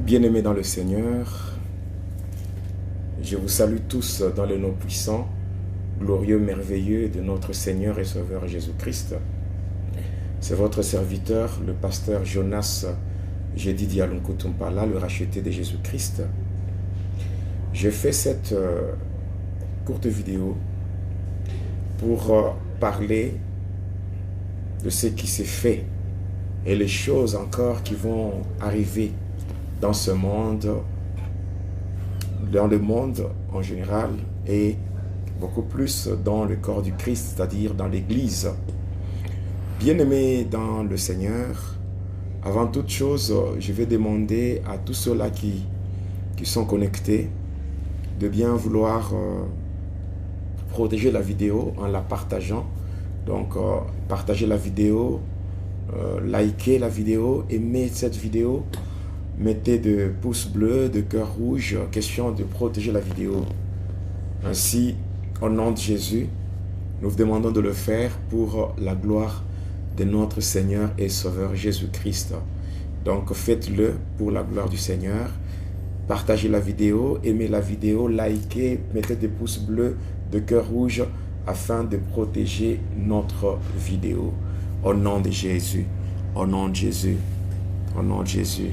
Bien-aimés dans le Seigneur, je vous salue tous dans le nom puissant, glorieux, merveilleux de notre Seigneur et Sauveur Jésus-Christ. C'est votre serviteur, le pasteur Jonas Jedidi Alunkutumpala, le racheté de Jésus-Christ. Je fais cette courte vidéo pour parler de ce qui s'est fait et les choses encore qui vont arriver dans ce monde, dans le monde en général et beaucoup plus dans le corps du Christ, c'est-à-dire dans l'Église. Bien-aimés dans le Seigneur, avant toute chose, je vais demander à tous ceux-là qui sont connectés de bien vouloir protéger la vidéo en la partageant. Donc, partagez la vidéo, likez la vidéo, aimez cette vidéo, mettez de pouces bleus, de cœurs rouges, question de protéger la vidéo. Ainsi, au nom de Jésus, nous vous demandons de le faire pour la gloire de notre Seigneur et Sauveur Jésus-Christ. Donc, faites-le pour la gloire du Seigneur. Partagez la vidéo, aimez la vidéo, likez, mettez des pouces bleus, de cœurs rouges, afin de protéger notre vidéo. Au nom de Jésus, au nom de Jésus, au nom de Jésus.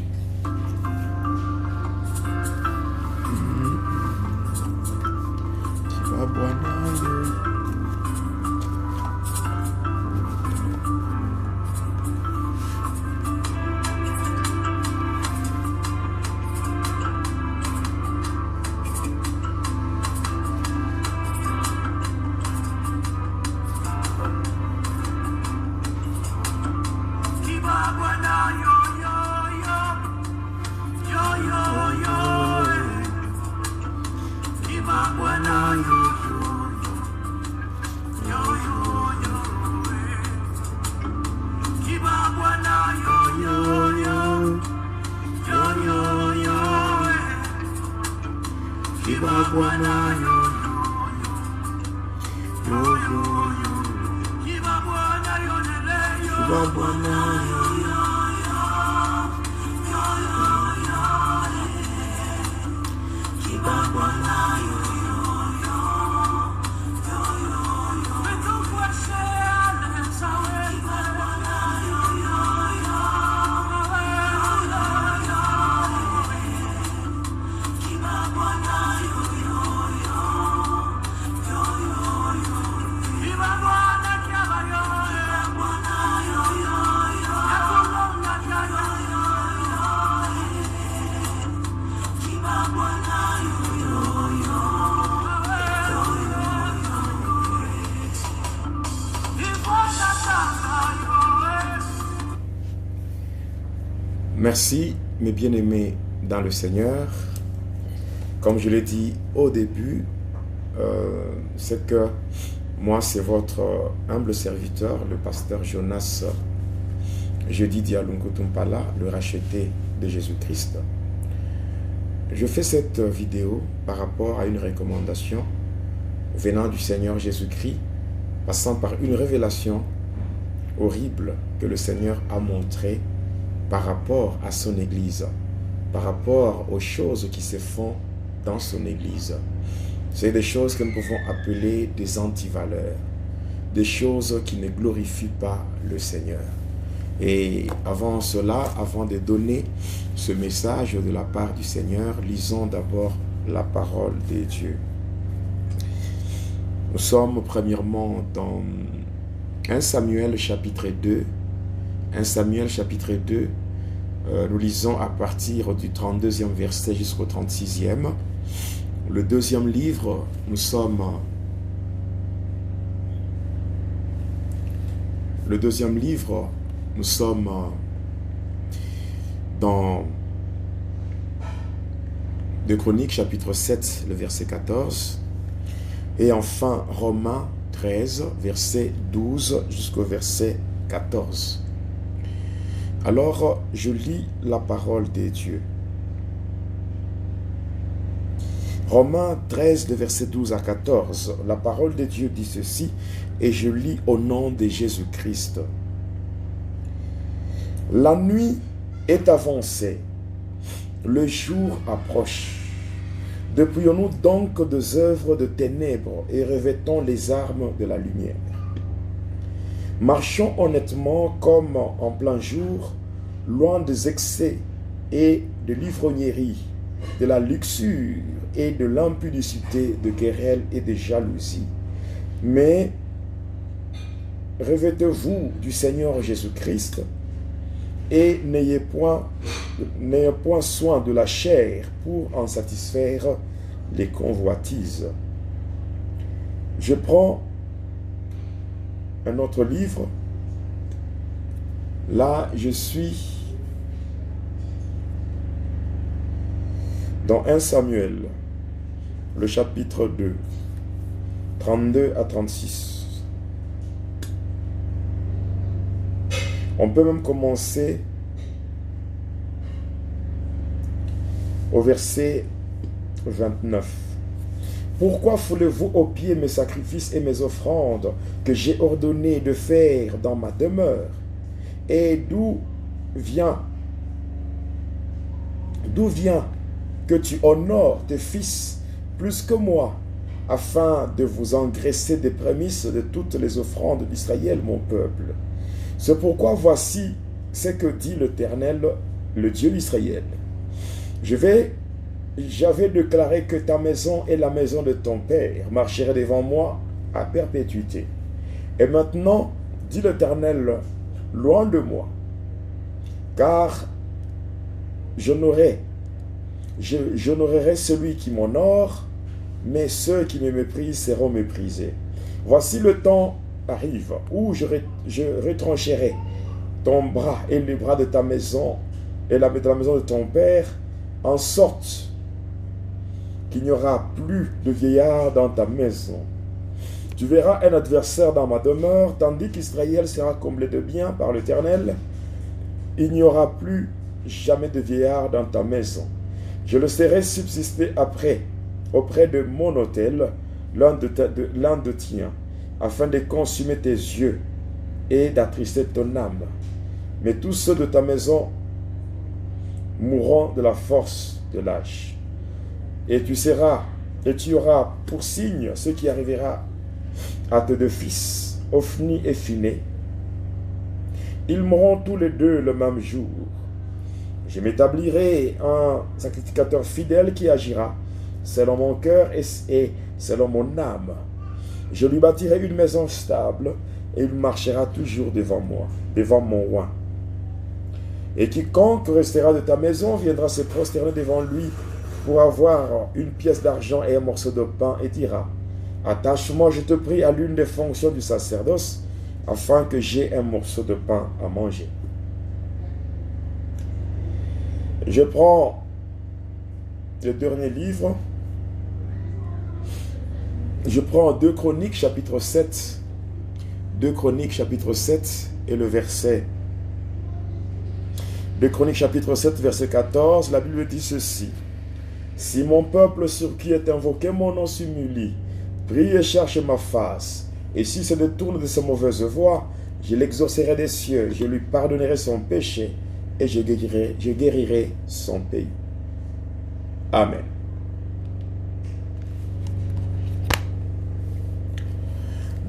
Merci, mes bien-aimés dans le Seigneur. Comme je l'ai dit au début, c'est que moi, c'est votre humble serviteur, le pasteur Jonas Jedidi Alunkutumpala, le racheté de Jésus-Christ. Je fais cette vidéo par rapport à une recommandation venant du Seigneur Jésus-Christ, passant par une révélation horrible que le Seigneur a montrée par rapport à son Église, par rapport aux choses qui se font dans son Église. C'est des choses que nous pouvons appeler des antivaleurs, des choses qui ne glorifient pas le Seigneur. Et avant cela, avant de donner ce message de la part du Seigneur, lisons d'abord la parole de Dieu. Nous sommes premièrement dans 1 Samuel chapitre 2. 1 Samuel chapitre 2, nous lisons à partir du 32e verset jusqu'au 36e. Le deuxième livre, nous sommes dans 2 Chroniques chapitre 7, le verset 14. Et enfin, Romains 13, verset 12 jusqu'au verset 14. Alors, je lis la parole de Dieu. Romains 13, le verset 12 à 14. La parole de Dieu dit ceci, et je lis au nom de Jésus-Christ. La nuit est avancée, le jour approche. Dépouillons-nous donc des œuvres de ténèbres et revêtons les armes de la lumière. Marchons honnêtement comme en plein jour, loin des excès et de l'ivrognerie, de la luxure et de l'impudicité, de querelles et de jalousie. Mais revêtez-vous du Seigneur Jésus-Christ et n'ayez point soin de la chair pour en satisfaire les convoitises. Je prends un autre livre. Là, je suis dans 1 Samuel, le chapitre 2, 32 à 36. On peut même commencer au verset 29. Pourquoi foulez-vous aux pieds mes sacrifices et mes offrandes que j'ai ordonné de faire dans ma demeure? Et d'où vient que tu honores tes fils plus que moi, afin de vous engraisser des prémices de toutes les offrandes d'Israël, mon peuple? C'est pourquoi voici ce que dit l'Éternel, le Dieu d'Israël. J'avais déclaré que ta maison et la maison de ton père marcheraient devant moi à perpétuité. Et maintenant, dit l'Éternel, loin de moi, car j'honorerai celui qui m'honore, mais ceux qui me méprisent seront méprisés. Voici le temps arrive où je retrancherai ton bras et les bras de ta maison et de la maison de ton père, en sorte qu'il n'y aura plus de vieillard dans ta maison. Tu verras un adversaire dans ma demeure, tandis qu'Israël sera comblé de biens par l'Éternel. Il n'y aura plus jamais de vieillard dans ta maison. Je le serai subsister auprès de mon autel, l'un de tien, afin de consumer tes yeux et d'attrister ton âme. Mais tous ceux de ta maison mourront de la force de l'âge. Et tu auras pour signe ce qui arrivera à tes deux fils, Ophni et Phiné. Ils mourront tous les deux le même jour. Je m'établirai un sacrificateur fidèle qui agira selon mon cœur et selon mon âme. Je lui bâtirai une maison stable et il marchera toujours devant moi, devant mon roi. Et quiconque restera de ta maison viendra se prosterner devant lui pour avoir une pièce d'argent et un morceau de pain et dira: attache-moi, je te prie, à l'une des fonctions du sacerdoce, afin que j'aie un morceau de pain à manger. Je prends le dernier livre. Je prends 2 Chroniques chapitre 7. 2 Chroniques chapitre 7 et le verset. 2 Chroniques chapitre 7 verset 14. La Bible dit ceci: si mon peuple sur qui est invoqué mon nom s'humilie, prie et cherche ma face, et s'il se détourne de ses mauvaises voies, je l'exaucerai des cieux, je lui pardonnerai son péché et je guérirai son pays. Amen.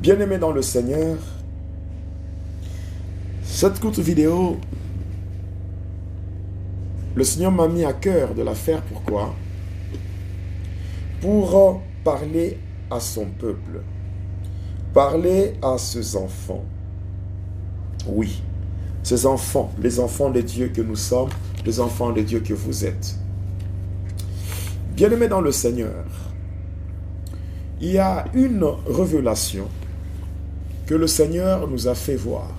Bien-aimés dans le Seigneur, cette courte vidéo, le Seigneur m'a mis à cœur de la faire. Pourquoi? Pour parler à son peuple, parler à ses enfants. Oui, ces enfants, les enfants de Dieu que nous sommes, les enfants de Dieu que vous êtes. Bien-aimés dans le Seigneur, il y a une révélation que le Seigneur nous a fait voir.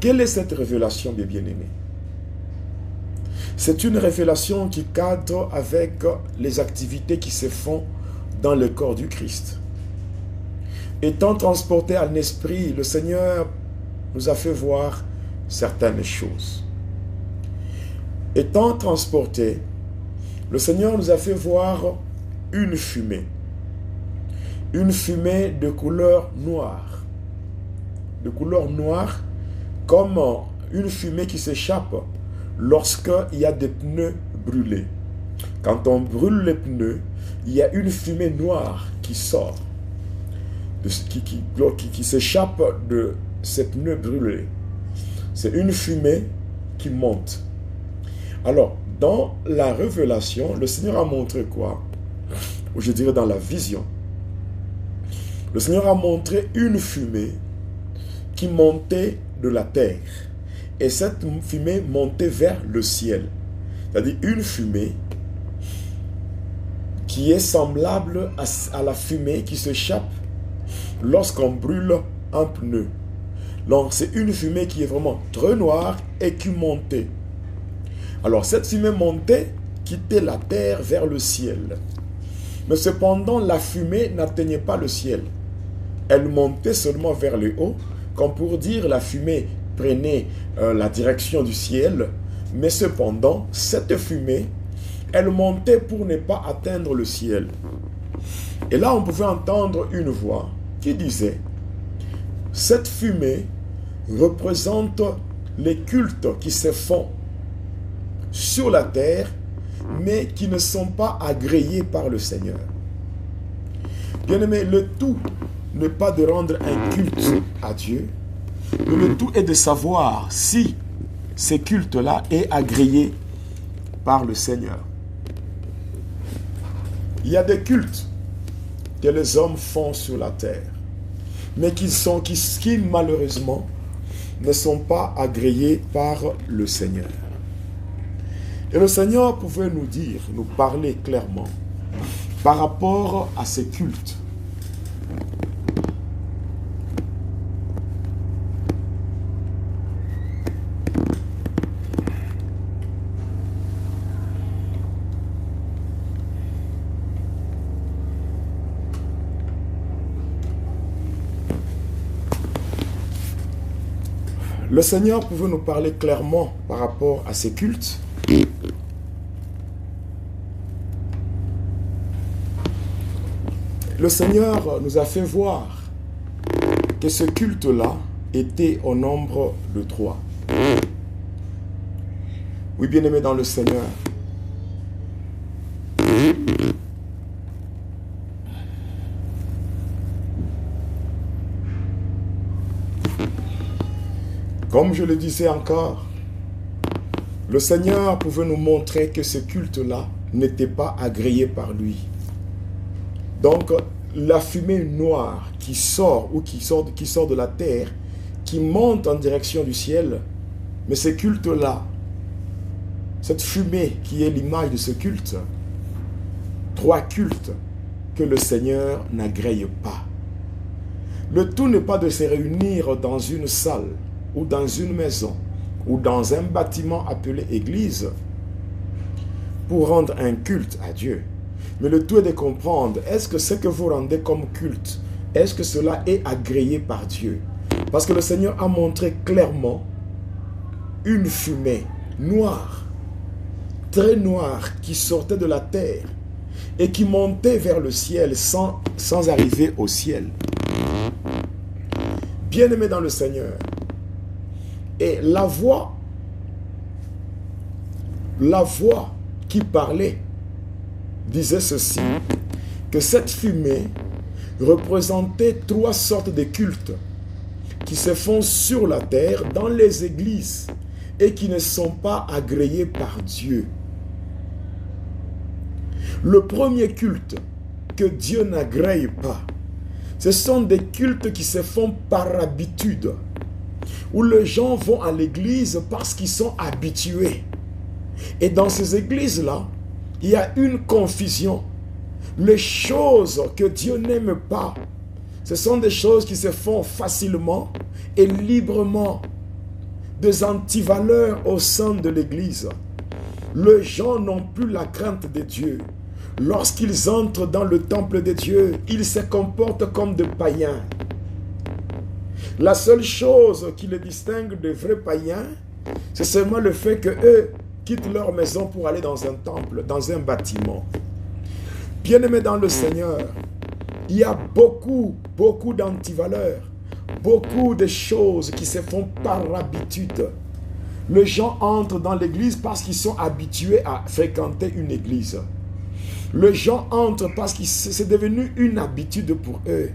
Quelle est cette révélation, mes bien-aimés? C'est une révélation qui cadre avec les activités qui se font dans le corps du Christ. Étant transporté en esprit, le Seigneur nous a fait voir certaines choses. Étant transporté, le Seigneur nous a fait voir une fumée. Une fumée de couleur noire. De couleur noire, comme une fumée qui s'échappe lorsqu'il y a des pneus brûlés. Quand on brûle les pneus, il y a une fumée noire qui sort, qui s'échappe de ces pneus brûlés. C'est une fumée qui monte. Alors, dans la révélation, le Seigneur a montré quoi? Ou je dirais dans la vision. Le Seigneur a montré une fumée qui montait de la terre. Et cette fumée montait vers le ciel. C'est-à-dire une fumée qui est semblable à la fumée qui s'échappe lorsqu'on brûle un pneu. Donc c'est une fumée qui est vraiment très noire et qui montait. Alors cette fumée montait, quittait la terre vers le ciel. Mais cependant la fumée n'atteignait pas le ciel. Elle montait seulement vers le haut, comme pour dire la fumée prenait la direction du ciel. Mais cependant cette fumée, elle montait pour ne pas atteindre le ciel. Et là on pouvait entendre une voix qui disait: cette fumée représente les cultes qui se font sur la terre, mais qui ne sont pas agréés par le Seigneur. Bien-aimé, le tout n'est pas de rendre un culte à Dieu, mais le tout est de savoir si ces cultes-là est agréé par le Seigneur. Il y a des cultes que les hommes font sur la terre, mais qui malheureusement ne sont pas agréés par le Seigneur. Et le Seigneur pouvait nous dire, nous parler clairement par rapport à ces cultes. Le Seigneur pouvait nous parler clairement par rapport à ces cultes. Le Seigneur nous a fait voir que ce culte-là était au nombre de 3. Oui, bien-aimés dans le Seigneur, comme je le disais encore, le Seigneur pouvait nous montrer que ce culte-là n'était pas agréé par lui. Donc, la fumée noire qui sort de la terre, qui monte en direction du ciel, mais ce culte-là, cette fumée qui est l'image de ce culte, 3 cultes que le Seigneur n'agrée pas. Le tout n'est pas de se réunir dans une salle, ou dans une maison, ou dans un bâtiment appelé église, pour rendre un culte à Dieu. Mais le tout est de comprendre, est-ce que ce que vous rendez comme culte, est-ce que cela est agréé par Dieu? Parce que le Seigneur a montré clairement une fumée noire, très noire, qui sortait de la terre et qui montait vers le ciel sans arriver au ciel. Bien-aimé dans le Seigneur, et la voix qui parlait disait ceci, que cette fumée représentait 3 sortes de cultes qui se font sur la terre, dans les églises, et qui ne sont pas agréés par Dieu. Le premier culte que Dieu n'agrée pas, ce sont des cultes qui se font par habitude, où les gens vont à l'église parce qu'ils sont habitués. Et dans ces églises-là, il y a une confusion. Les choses que Dieu n'aime pas, ce sont des choses qui se font facilement et librement. Des antivaleurs au sein de l'église. Les gens n'ont plus la crainte de Dieu. Lorsqu'ils entrent dans le temple de Dieu, ils se comportent comme des païens. La seule chose qui les distingue des vrais païens, c'est seulement le fait qu'eux quittent leur maison pour aller dans un temple, dans un bâtiment. Bien-aimés dans le Seigneur, il y a beaucoup d'antivaleurs, beaucoup de choses qui se font par habitude. Les gens entrent dans l'église parce qu'ils sont habitués à fréquenter une église. Les gens entrent parce que c'est devenu une habitude pour eux.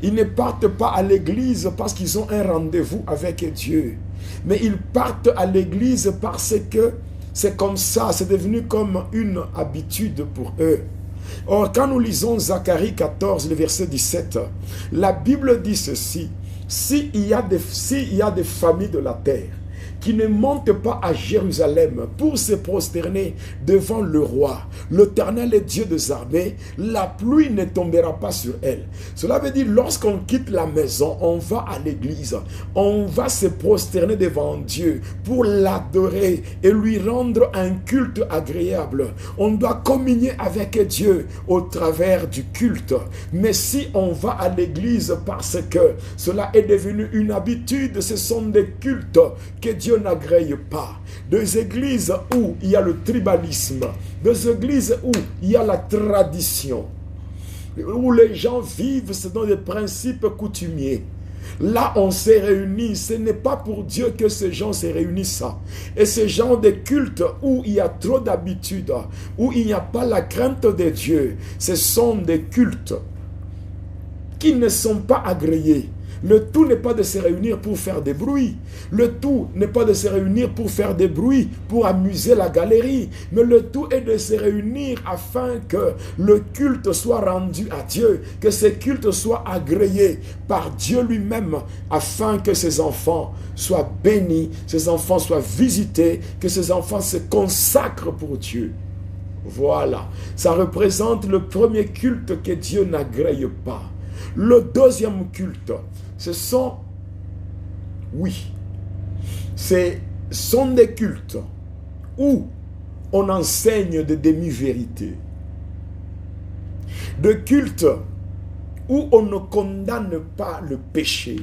Ils ne partent pas à l'église parce qu'ils ont un rendez-vous avec Dieu. Mais ils partent à l'église parce que c'est comme ça, c'est devenu comme une habitude pour eux. Or, quand nous lisons Zacharie 14, le verset 17, la Bible dit ceci: s'il y a des familles de la terre qui ne montent pas à Jérusalem pour se prosterner devant le roi, l'Éternel est Dieu des armées, la pluie ne tombera pas sur elle. Cela veut dire, lorsqu'on quitte la maison, on va à l'église, on va se prosterner devant Dieu pour l'adorer et lui rendre un culte agréable. On doit communier avec Dieu au travers du culte. Mais si on va à l'église parce que cela est devenu une habitude, ce sont des cultes que Dieu n'agrée pas. Des églises où il y a le tribalisme, des églises où il y a la tradition, où les gens vivent selon des principes coutumiers. Là, on s'est réunis. Ce n'est pas pour Dieu que ces gens se réunissent. Et ces gens de cultes où il y a trop d'habitudes, où il n'y a pas la crainte de Dieu, ce sont des cultes qui ne sont pas agréés. Le tout n'est pas de se réunir pour faire des bruits. Le tout n'est pas de se réunir pour faire des bruits, pour amuser la galerie. Mais le tout est de se réunir afin que le culte soit rendu à Dieu, que ce culte soit agréé par Dieu lui-même, afin que ses enfants soient bénis, ses enfants soient visités, que ses enfants se consacrent pour Dieu. Voilà, ça représente le premier culte que Dieu n'agrée pas. Le deuxième culte, ce sont des cultes où on enseigne des demi-vérités. Des cultes où on ne condamne pas le péché.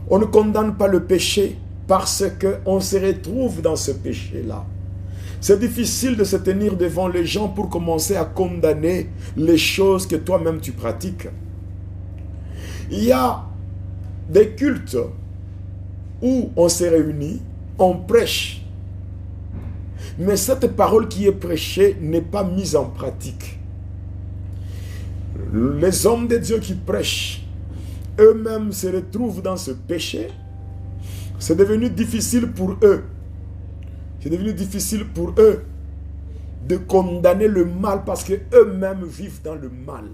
On ne condamne pas le péché parce qu'on se retrouve dans ce péché-là. C'est difficile de se tenir devant les gens pour commencer à condamner les choses que toi-même tu pratiques. Il y a des cultes où on se réunit, on prêche. Mais cette parole qui est prêchée n'est pas mise en pratique. Les hommes de Dieu qui prêchent, eux-mêmes se retrouvent dans ce péché. C'est devenu difficile pour eux. C'est devenu difficile pour eux de condamner le mal parce qu'eux-mêmes vivent dans le mal.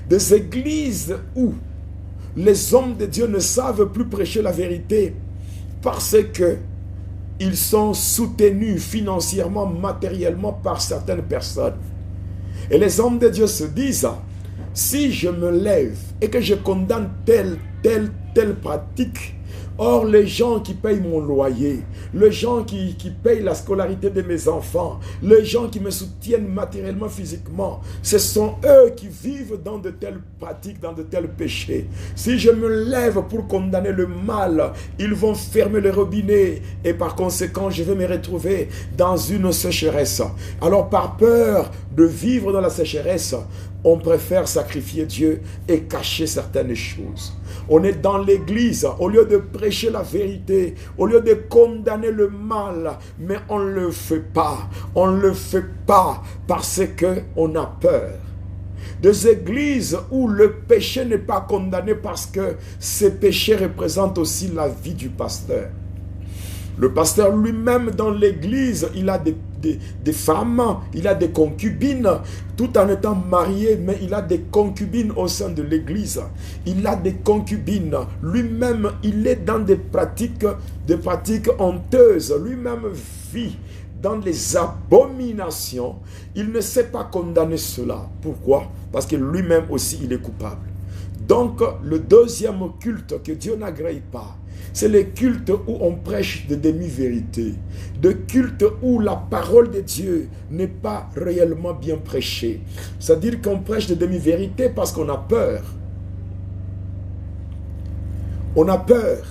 Des églises où les hommes de Dieu ne savent plus prêcher la vérité parce qu'ils sont soutenus financièrement, matériellement par certaines personnes. Et les hommes de Dieu se disent, si je me lève et que je condamne telle pratique, or, les gens qui payent mon loyer, les gens qui payent la scolarité de mes enfants, les gens qui me soutiennent matériellement, physiquement, ce sont eux qui vivent dans de telles pratiques, dans de tels péchés. Si je me lève pour condamner le mal, ils vont fermer le robinet et par conséquent, je vais me retrouver dans une sécheresse. Alors, par peur de vivre dans la sécheresse, on préfère sacrifier Dieu et cacher certaines choses. On est dans l'église, au lieu de prêcher la vérité, au lieu de condamner le mal, mais on ne le fait pas. On ne le fait pas parce qu'on a peur. Des églises où le péché n'est pas condamné parce que ces péchés représentent aussi la vie du pasteur. Le pasteur lui-même dans l'église, il a des femmes, il a des concubines, tout en étant marié, mais il a des concubines au sein de l'église. Il a des concubines. Lui-même, il est dans des pratiques honteuses. Lui-même vit dans les abominations. Il ne sait pas condamner cela. Pourquoi? Parce que lui-même aussi, il est coupable. Donc, le deuxième culte que Dieu n'agrée pas, c'est le culte où on prêche des demi-vérités. De culte où la parole de Dieu n'est pas réellement bien prêchée. C'est-à-dire qu'on prêche des demi-vérités parce qu'on a peur. On a peur.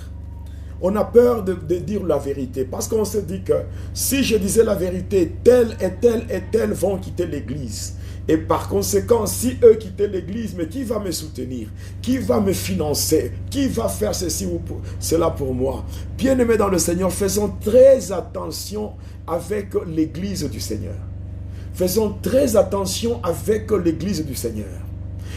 On a peur de dire la vérité. Parce qu'on se dit que si je disais la vérité, tel et tel et tel vont quitter l'église. Et par conséquent, si eux quittaient l'église, mais qui va me soutenir? Qui va me financer? Qui va faire ceci ou cela pour moi? Bien-aimés dans le Seigneur, faisons très attention avec l'église du Seigneur. Faisons très attention avec l'église du Seigneur.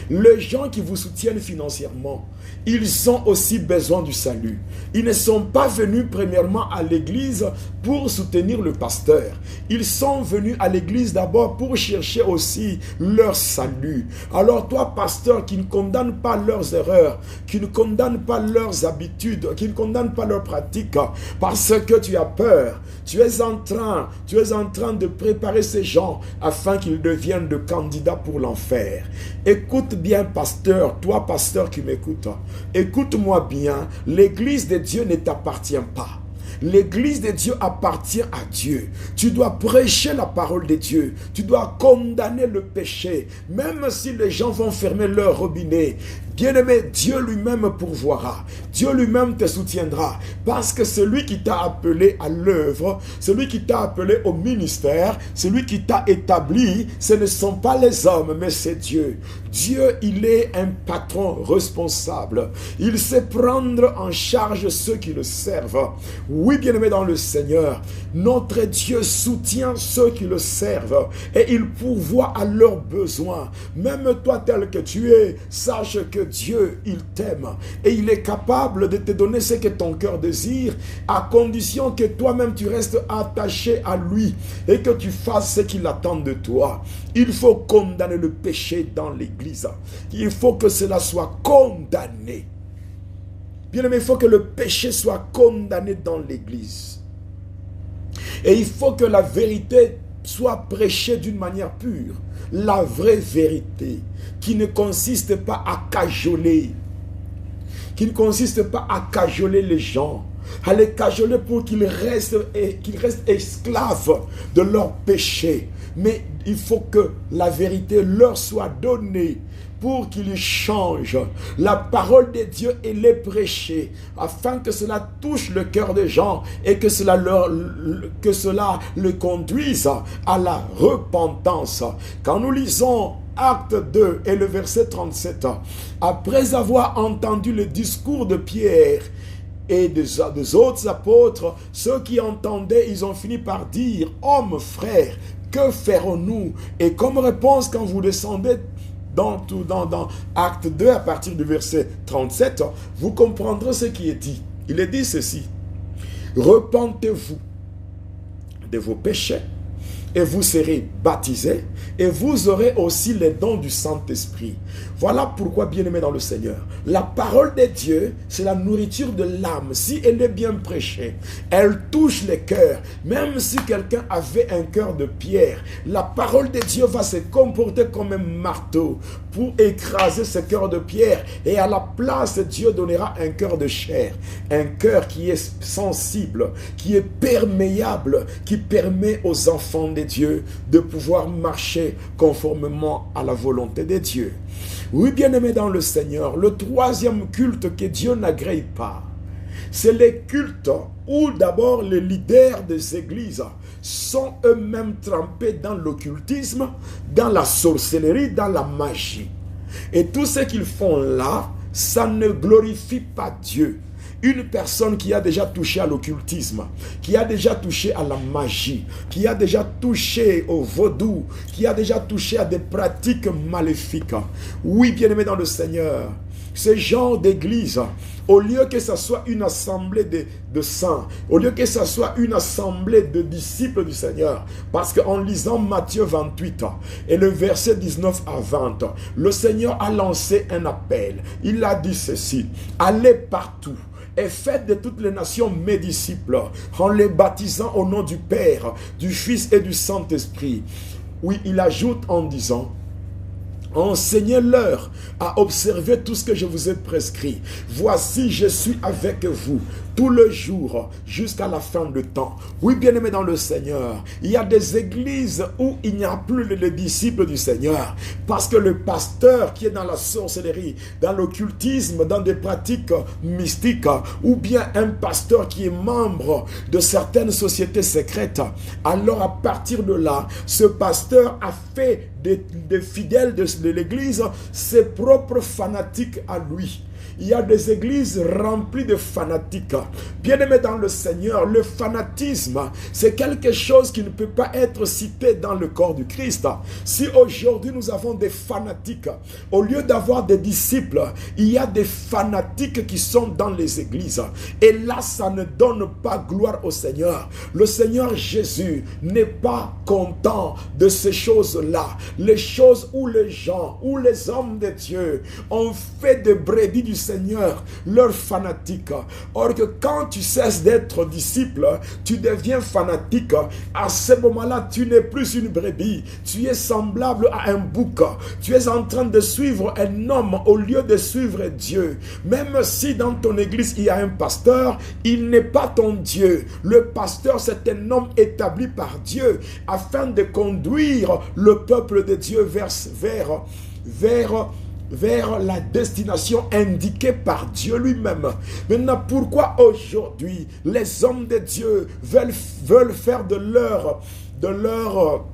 Les gens qui vous soutiennent financièrement, ils ont aussi besoin du salut. Ils ne sont pas venus premièrement à l'église pour soutenir le pasteur. Ils sont venus à l'église d'abord pour chercher aussi leur salut. Alors toi, pasteur, qui ne condamne pas leurs erreurs, qui ne condamne pas leurs habitudes, qui ne condamne pas leurs pratiques, parce que tu as peur, tu es en train de préparer ces gens afin qu'ils deviennent de candidats pour l'enfer. Écoute bien, pasteur, toi, pasteur qui m'écoute, écoute-moi bien, l'église de Dieu ne t'appartient pas. L'église de Dieu appartient à Dieu. Tu dois prêcher la parole de Dieu. Tu dois condamner le péché. Même si les gens vont fermer leur robinet, bien-aimé, Dieu lui-même pourvoira. Dieu lui-même te soutiendra. Parce que celui qui t'a appelé à l'œuvre, celui qui t'a appelé au ministère, celui qui t'a établi, ce ne sont pas les hommes, mais c'est Dieu. Dieu, il est un patron responsable. Il sait prendre en charge ceux qui le servent. Oui, bien-aimé dans le Seigneur, notre Dieu soutient ceux qui le servent et il pourvoit à leurs besoins. Même toi tel que tu es, sache que Dieu, il t'aime et il est capable de te donner ce que ton cœur désire, à condition que toi-même tu restes attaché à lui et que tu fasses ce qu'il attend de toi. Il faut condamner le péché dans l'église. Il faut que cela soit condamné. Bien aimé, il faut que le péché soit condamné dans l'église. Et il faut que la vérité soit prêchée d'une manière pure. La vraie vérité, qui ne consiste pas à cajoler. Qui ne consiste pas à cajoler les gens. À les cajoler pour qu'ils restent esclaves de leur péché. Mais il faut que la vérité leur soit donnée pour qu'ils changent. La parole de Dieu, elle est prêchée afin que cela touche le cœur des gens et que cela le conduise à la repentance. Quand nous lisons Acte 2 et le verset 37, après avoir entendu le discours de Pierre et des autres apôtres, ceux qui entendaient, ils ont fini par dire: hommes, frères, que ferons-nous? Et comme réponse, quand vous descendez dans Acte 2, à partir du verset 37, vous comprendrez ce qui est dit. Il est dit ceci: repentez-vous de vos péchés et vous serez baptisés et vous aurez aussi les dons du Saint-Esprit. Voilà pourquoi, bien-aimés dans le Seigneur, la parole de Dieu, c'est la nourriture de l'âme. Si elle est bien prêchée, elle touche les cœurs. Même si quelqu'un avait un cœur de pierre, la parole de Dieu va se comporter comme un marteau pour écraser ce cœur de pierre. Et à la place, Dieu donnera un cœur de chair. Un cœur qui est sensible, qui est perméable, qui permet aux enfants de Dieu de pouvoir marcher conformément à la volonté de Dieu. Oui, bien-aimés dans le Seigneur, le troisième culte que Dieu n'agrée pas, c'est les cultes où d'abord les leaders des églises sont eux-mêmes trempés dans l'occultisme, dans la sorcellerie, dans la magie. Et tout ce qu'ils font là, ça ne glorifie pas Dieu. Une personne qui a déjà touché à l'occultisme, qui a déjà touché à la magie, qui a déjà touché au vaudou, qui a déjà touché à des pratiques maléfiques. Oui, bien-aimés dans le Seigneur, ce genre d'église, au lieu que ce soit une assemblée de saints, au lieu que ce soit une assemblée de disciples du Seigneur, parce qu'en lisant Matthieu 28 et le verset 19 à 20, le Seigneur a lancé un appel. Il a dit ceci: allez partout et faites de toutes les nations mes disciples, en les baptisant au nom du Père, du Fils et du Saint-Esprit. Oui, il ajoute en disant: enseignez-leur à observer tout ce que je vous ai prescrit. Voici, je suis avec vous tout le jour jusqu'à la fin du temps. Oui, bien-aimé dans le Seigneur, il y a des églises où il n'y a plus les disciples du Seigneur parce que le pasteur qui est dans la sorcellerie, dans l'occultisme, dans des pratiques mystiques, ou bien un pasteur qui est membre de certaines sociétés secrètes, alors à partir de là, ce pasteur a fait des fidèles de l'église ses propres fanatiques à lui. Il y a des églises remplies de fanatiques. Bien-aimés dans le Seigneur, le fanatisme, c'est quelque chose qui ne peut pas être cité dans le corps du Christ. Si aujourd'hui nous avons des fanatiques, au lieu d'avoir des disciples, il y a des fanatiques qui sont dans les églises. Et là, ça ne donne pas gloire au Seigneur. Le Seigneur Jésus n'est pas content de ces choses-là. Les choses où les gens, où les hommes de Dieu ont fait de brebis du Seigneur leur fanatique. Or que quand tu cesses d'être disciple, tu deviens fanatique. À ce moment-là, tu n'es plus une brebis. Tu es semblable à un bouc. Tu es en train de suivre un homme au lieu de suivre Dieu. Même si dans ton église il y a un pasteur, il n'est pas ton Dieu. Le pasteur, c'est un homme établi par Dieu afin de conduire le peuple de Dieu vers la destination indiquée par Dieu lui-même. Maintenant, pourquoi aujourd'hui les hommes de Dieu veulent faire de leurs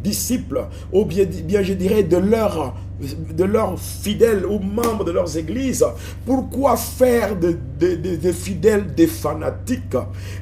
disciples, ou bien je dirais de leurs fidèles ou membres de leurs églises, pourquoi faire des fidèles des fanatiques?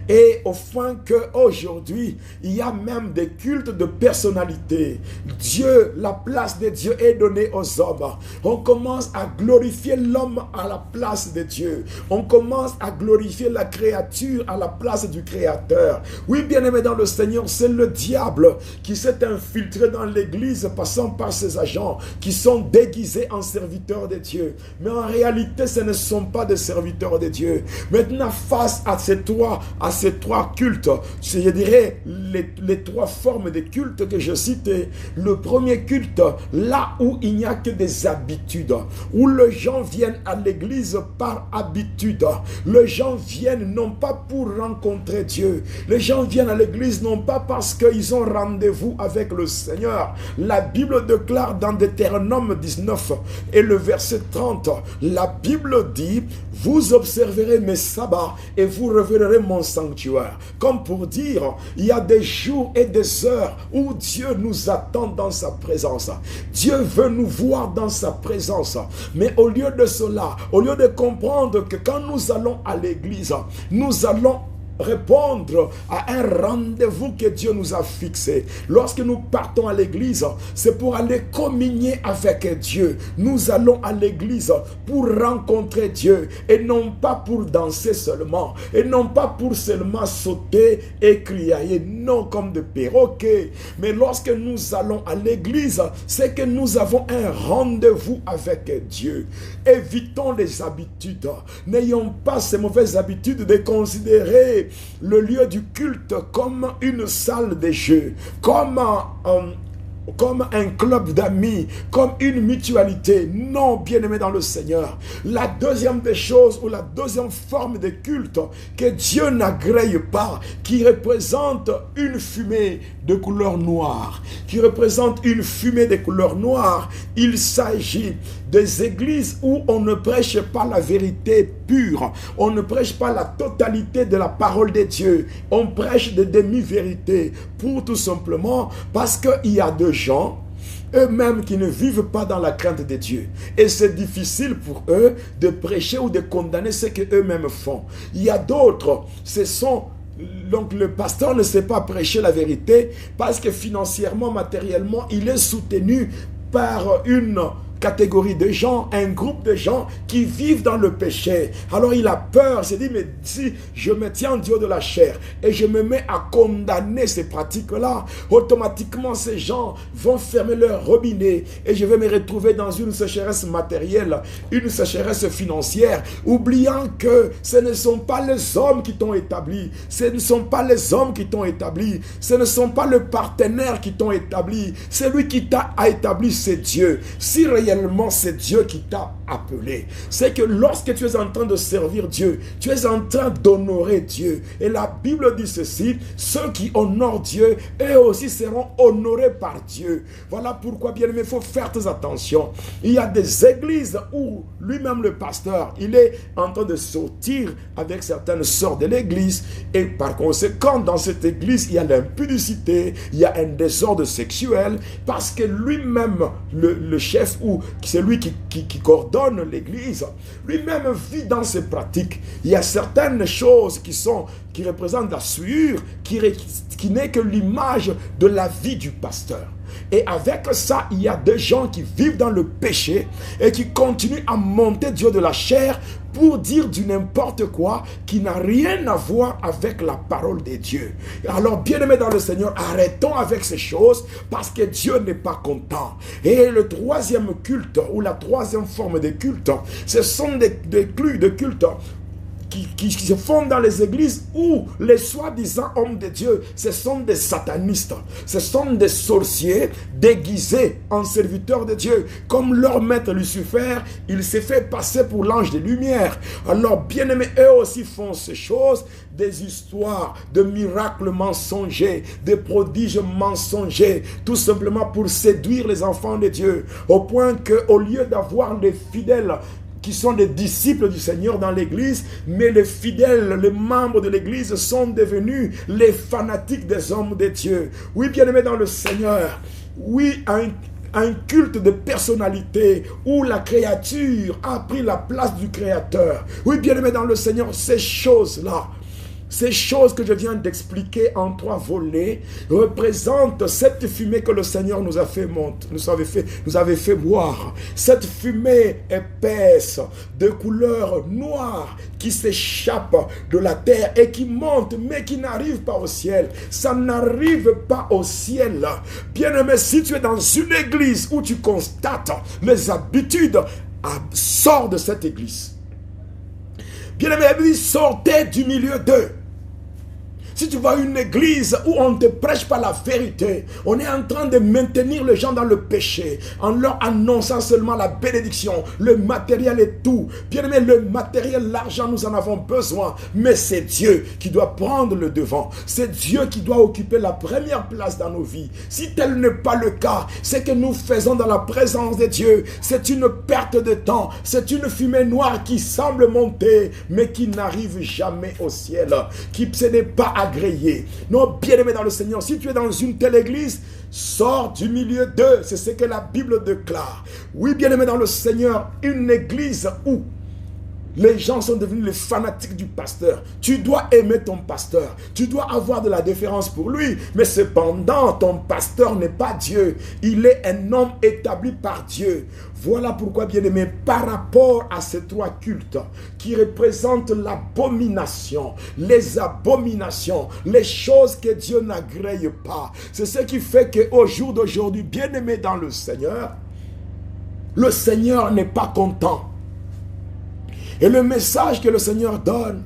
Et au fin qu'aujourd'hui, il y a même des cultes de personnalité. Dieu, la place de Dieu est donnée aux hommes. On commence à glorifier l'homme à la place de Dieu. On commence à glorifier la créature à la place du Créateur. Oui, bien-aimé dans le Seigneur, c'est le diable qui s'est infiltré dans l'église, passant par ses agents, qui sont déguisés en serviteurs de Dieu. Mais en réalité, ce ne sont pas des serviteurs de Dieu. Maintenant, face à ces trois cultes, je dirais les trois formes de culte que je citais. Le premier culte, là où il n'y a que des habitudes, où les gens viennent à l'église par habitude. Les gens viennent non pas pour rencontrer Dieu. Les gens viennent à l'église non pas parce qu'ils ont rendez-vous avec le Seigneur. La Bible déclare dans Deutéronome 19 et le verset 30, la Bible dit: vous observerez mes sabbats et vous reverrez mon sanctuaire. Comme pour dire, il y a des jours et des heures où Dieu nous attend dans sa présence. Dieu veut nous voir dans sa présence. Mais au lieu de cela, au lieu de comprendre que quand nous allons à l'église, nous allons répondre à un rendez-vous que Dieu nous a fixé. Lorsque nous partons à l'église, c'est pour aller communier avec Dieu. Nous allons à l'église pour rencontrer Dieu et non pas pour danser seulement, et non pas pour seulement sauter et crier, non comme des perroquets. Mais lorsque nous allons à l'église, c'est que nous avons un rendez-vous avec Dieu. Évitons les habitudes. N'ayons pas ces mauvaises habitudes de considérer le lieu du culte comme une salle de jeu, comme un club d'amis, comme une mutualité. Non, bien-aimé dans le Seigneur. La deuxième des choses, ou la deuxième forme de culte que Dieu n'agrée pas, qui représente une fumée de couleur noire, il s'agit des églises où on ne prêche pas la vérité pure, on ne prêche pas la totalité de la parole de Dieu, on prêche des demi-vérités, pour tout simplement parce qu'il y a des gens eux-mêmes qui ne vivent pas dans la crainte de Dieu. Et c'est difficile pour eux de prêcher ou de condamner ce qu'eux-mêmes font. Il y a d'autres, donc le pasteur ne sait pas prêcher la vérité parce que financièrement, matériellement, il est soutenu par une catégorie de gens, un groupe de gens qui vivent dans le péché. Alors il a peur, il se dit, mais si je me tiens en Dieu de la chair et je me mets à condamner ces pratiques-là, automatiquement ces gens vont fermer leur robinet et je vais me retrouver dans une sécheresse matérielle, une sécheresse financière, oubliant que ce ne sont pas les hommes qui t'ont établi, ce ne sont pas les hommes qui t'ont établi, ce ne sont pas le partenaire qui t'ont établi, celui qui t'a établi, c'est Dieu. Si réellement réellement c'est Dieu qui t'a appelé. C'est que lorsque tu es en train de servir Dieu, tu es en train d'honorer Dieu. Et la Bible dit ceci, ceux qui honorent Dieu, eux aussi seront honorés par Dieu. Voilà pourquoi, bien aimé, il faut faire très attention. Il y a des églises où lui-même le pasteur, il est en train de sortir avec certaines sœurs de l'église. Et par conséquent, dans cette église, il y a l'impudicité, il y a un désordre sexuel, parce que lui-même, le chef ou c'est lui qui coordonne l'église, lui-même vit dans ses pratiques. Il y a certaines choses qui représentent la souillure, qui n'est que l'image de la vie du pasteur. Et avec ça, il y a des gens qui vivent dans le péché et qui continuent à monter Dieu de la chair pour dire du n'importe quoi qui n'a rien à voir avec la parole de Dieu. Alors, bien-aimés dans le Seigneur, arrêtons avec ces choses parce que Dieu n'est pas content. Et le troisième culte ou la troisième forme de culte, ce sont des cultes qui se font dans les églises où les soi-disant hommes de Dieu, ce sont des satanistes, ce sont des sorciers déguisés en serviteurs de Dieu. Comme leur maître Lucifer, il s'est fait passer pour l'ange de lumière. Alors, bien aimés, eux aussi font ces choses, des histoires de miracles mensongers, des prodiges mensongers, tout simplement pour séduire les enfants de Dieu, au point qu'au lieu d'avoir les fidèles qui sont des disciples du Seigneur dans l'église, mais les fidèles, les membres de l'église sont devenus les fanatiques des hommes de Dieu. Oui, bien-aimés dans le Seigneur, oui, un culte de personnalité où la créature a pris la place du Créateur. Oui, bien-aimés dans le Seigneur, ces choses-là, ces choses que je viens d'expliquer en 3 volets représentent cette fumée que le Seigneur nous a fait monter, nous avait fait boire. Cette fumée épaisse de couleur noire qui s'échappe de la terre et qui monte mais qui n'arrive pas au ciel. Ça n'arrive pas au ciel. Bien-aimé, si tu es dans une église où tu constates les habitudes, sors de cette église. Bien-aimé, la Bible dit, sortez du milieu d'eux. Si tu vas à une église où on ne te prêche pas la vérité, on est en train de maintenir les gens dans le péché, en leur annonçant seulement la bénédiction, le matériel et tout. Bien aimé, le matériel, l'argent, nous en avons besoin, mais c'est Dieu qui doit prendre le devant. C'est Dieu qui doit occuper la première place dans nos vies. Si tel n'est pas le cas, c'est que nous faisons dans la présence de Dieu. C'est une perte de temps, c'est une fumée noire qui semble monter, mais qui n'arrive jamais au ciel, qui ce n'est pas agréé. Non, bien-aimé dans le Seigneur, si tu es dans une telle église, sors du milieu d'eux. C'est ce que la Bible déclare. Oui, bien-aimé dans le Seigneur, une église où les gens sont devenus les fanatiques du pasteur. Tu dois aimer ton pasteur. Tu dois avoir de la déférence pour lui. Mais cependant, ton pasteur n'est pas Dieu. Il est un homme établi par Dieu. Voilà pourquoi, bien-aimé, par rapport à ces 3 cultes qui représentent l'abomination, les abominations, les choses que Dieu n'agrée pas, c'est ce qui fait qu'au jour d'aujourd'hui, bien-aimé dans le Seigneur n'est pas content. Et le message que le Seigneur donne,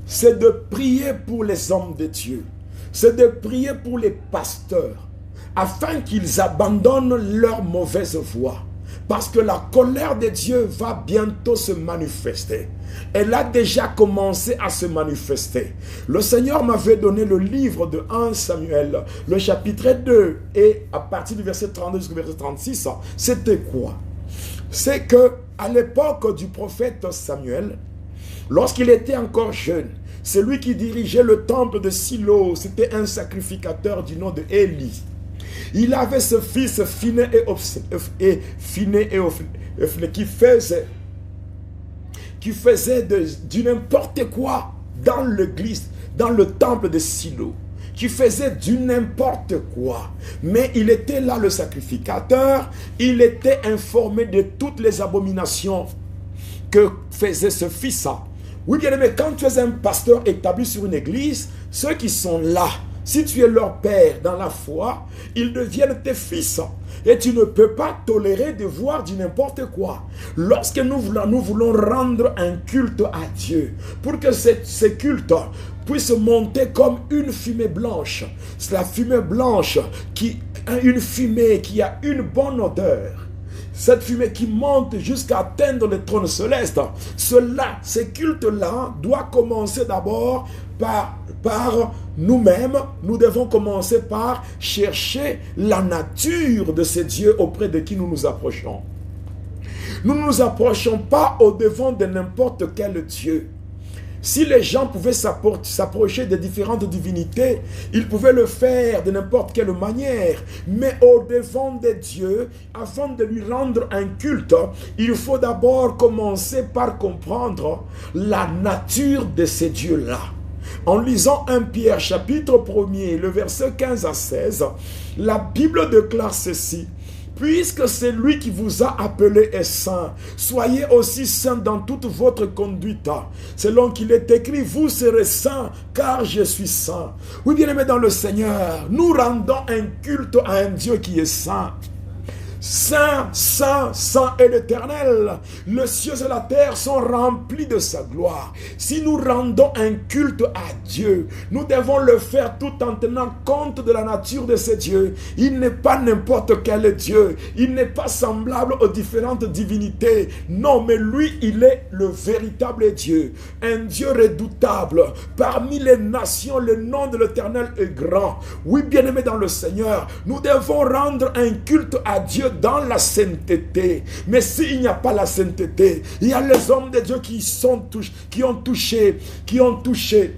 c'est de prier pour les hommes de Dieu. C'est de prier pour les pasteurs, afin qu'ils abandonnent leur mauvaise voie. Parce que la colère de Dieu va bientôt se manifester. Elle a déjà commencé à se manifester. Le Seigneur m'avait donné le livre de 1 Samuel, le chapitre 2, et à partir du verset 32 jusqu'au verset 36, c'était quoi? C'est que à l'époque du prophète Samuel, lorsqu'il était encore jeune, c'est lui qui dirigeait le temple de Silo. C'était un sacrificateur du nom de Élie. Il avait ce fils Phiné et Ophni qui faisait du n'importe quoi dans l'église, dans le temple de Silo, qui faisait du n'importe quoi. Mais il était là le sacrificateur, il était informé de toutes les abominations que faisait ce fils-là. Oui, bien aimé, quand tu es un pasteur établi sur une église, ceux qui sont là, si tu es leur père dans la foi, ils deviennent tes fils. Et tu ne peux pas tolérer de voir du n'importe quoi. Lorsque nous voulons rendre un culte à Dieu, pour que ce culte puisse monter comme une fumée blanche. C'est la fumée blanche, une fumée qui a une bonne odeur. cette fumée qui monte jusqu'à atteindre le trône céleste. Ces cultes-là doivent commencer d'abord par nous-mêmes. Nous devons commencer par chercher la nature de ces dieux auprès de qui nous nous approchons. Nous ne nous approchons pas au-devant de n'importe quel dieu. Si les gens pouvaient s'approcher de différentes divinités, ils pouvaient le faire de n'importe quelle manière. Mais au-devant des dieux, avant de lui rendre un culte, il faut d'abord commencer par comprendre la nature de ces dieux-là. En lisant 1 Pierre chapitre 1er, le verset 15 à 16, la Bible déclare ceci. Puisque c'est lui qui vous a appelé est saint, soyez aussi saints dans toute votre conduite. Selon qu'il est écrit, vous serez saints, car je suis saint. Oui, bien-aimés dans le Seigneur, nous rendons un culte à un Dieu qui est saint. Saint, saint, saint est l'Éternel. Les cieux et la terre sont remplis de sa gloire. Si nous rendons un culte à Dieu, nous devons le faire tout en tenant compte de la nature de ce Dieu. Il n'est pas n'importe quel Dieu. Il n'est pas semblable aux différentes divinités. Non, mais lui, il est le véritable Dieu. Un Dieu redoutable. Parmi les nations, le nom de l'Éternel est grand. Oui, bien-aimés dans le Seigneur, nous devons rendre un culte à Dieu dans la sainteté. Mais s'il n'y a pas la sainteté, il y a les hommes de Dieu qui ont touché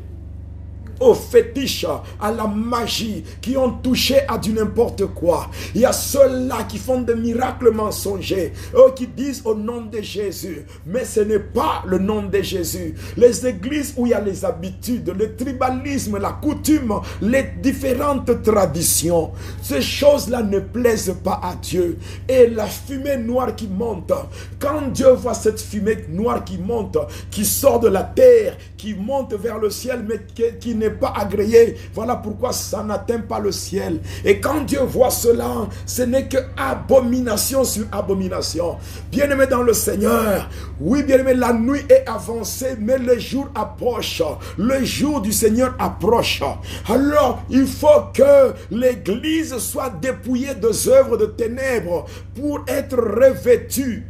au fétiche, à la magie, qui ont touché à du n'importe quoi. Il y a ceux-là qui font des miracles mensongers, eux qui disent au nom de Jésus, mais ce n'est pas le nom de Jésus. Les églises où il y a les habitudes, le tribalisme, la coutume, les différentes traditions, ces choses-là ne plaisent pas à Dieu. Et la fumée noire qui monte, quand Dieu voit cette fumée noire qui monte, qui sort de la terre, qui monte vers le ciel, mais qui n'est pas agréé, voilà pourquoi ça n'atteint pas le ciel. Et quand Dieu voit cela, ce n'est que abomination sur abomination. Bien-aimé dans le Seigneur, oui, bien-aimé, la nuit est avancée, mais le jour approche. Le jour du Seigneur approche. Alors, il faut que l'église soit dépouillée des œuvres de ténèbres pour être revêtue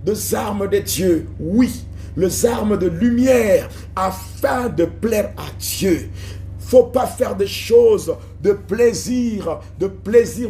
des armes de Dieu. Oui, les armes de lumière, afin de plaire à Dieu. Faut pas faire des choses de plaisir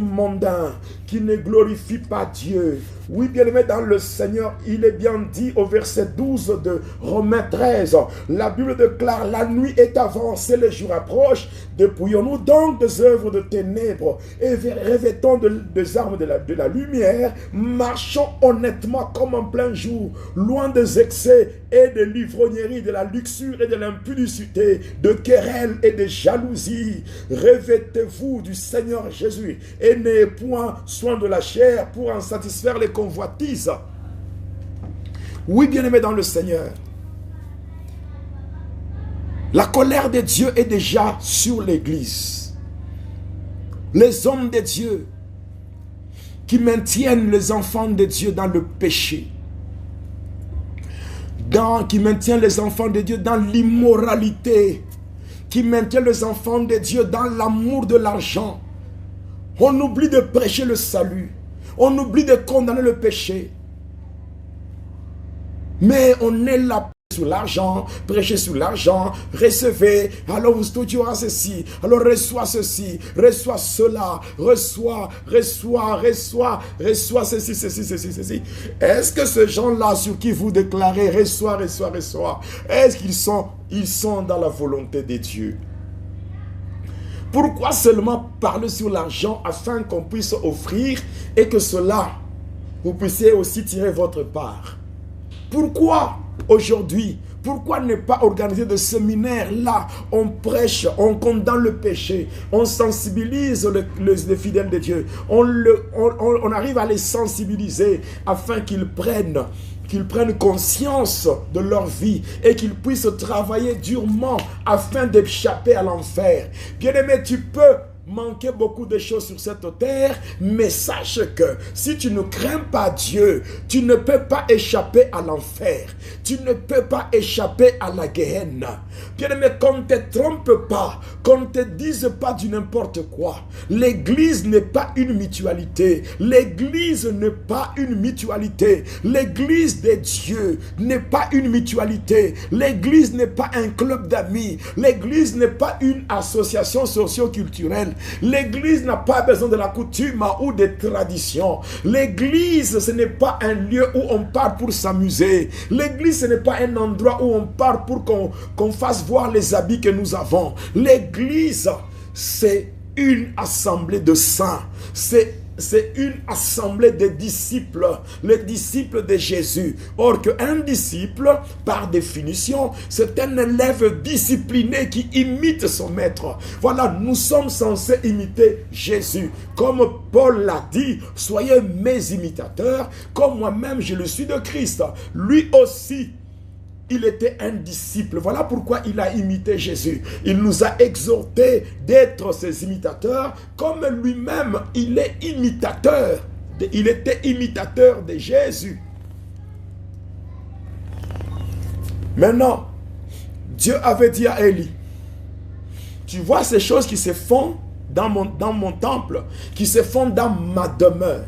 mondain qui ne glorifient pas Dieu. Oui, bien-aimé dans le Seigneur, il est bien dit au verset 12 de Romains 13. La Bible déclare, la nuit est avancée, le jour approche. Dépouillons-nous donc des œuvres de ténèbres et revêtons des armes de la lumière. Marchons honnêtement comme en plein jour, loin des excès et de l'ivrognerie, de la luxure et de l'impudicité, de querelles et de jalousie. Revêtez-vous du Seigneur Jésus et n'ayez point soin de la chair pour en satisfaire les convoitises. Oui, bien-aimé dans le Seigneur, la colère de Dieu est déjà sur l'église. Les hommes de Dieu qui maintiennent les enfants de Dieu dans le péché, qui maintiennent les enfants de Dieu dans l'immoralité, qui maintient les enfants de Dieu dans l'amour de l'argent. On oublie de prêcher le salut. On oublie de condamner le péché. Mais on est là sur l'argent, prêcher sur l'argent, recevez, alors tu auras ceci, alors reçois ceci, reçois cela, reçois ceci. Est-ce que ces gens-là sur qui vous déclarez reçois, est-ce qu'ils sont dans la volonté de Dieu? Pourquoi seulement parler sur l'argent afin qu'on puisse offrir et que cela, vous puissiez aussi tirer votre part? Pourquoi aujourd'hui? Pourquoi ne pas organiser de séminaires là? On prêche, on condamne le péché, on sensibilise les fidèles de Dieu, on arrive à les sensibiliser afin qu'ils prennent conscience de leur vie et qu'ils puissent travailler durement afin d'échapper à l'enfer. Bien-aimé, tu peux manquer beaucoup de choses sur cette terre, mais sache que si tu ne crains pas Dieu, tu ne peux pas échapper à l'enfer. Tu ne peux pas échapper à la Gehenna. Bien-aimé, qu'on ne te trompe pas, qu'on ne te dise pas du n'importe quoi. L'église n'est pas une mutualité. L'église n'est pas une mutualité. L'église des dieux n'est pas une mutualité. L'église n'est pas un club d'amis. L'église n'est pas une association socio-culturelle. L'église n'a pas besoin de la coutume ou des traditions. L'église, ce n'est pas un lieu où on part pour s'amuser. L'église, ce n'est pas un endroit où on part pour qu'on fasse voir les habits que nous avons. L'église, c'est une assemblée de saints. C'est une assemblée de disciples, les disciples de Jésus. Or qu'un disciple, par définition, c'est un élève discipliné qui imite son maître. Voilà, nous sommes censés imiter Jésus. Comme Paul l'a dit, soyez mes imitateurs, comme moi-même je le suis de Christ. Lui aussi, il était un disciple. Voilà pourquoi il a imité Jésus. Il nous a exhortés d'être ses imitateurs, comme lui-même, il est imitateur. Il était imitateur de Jésus. Maintenant, Dieu avait dit à Élie, tu vois ces choses qui se font dans mon temple, qui se font dans ma demeure.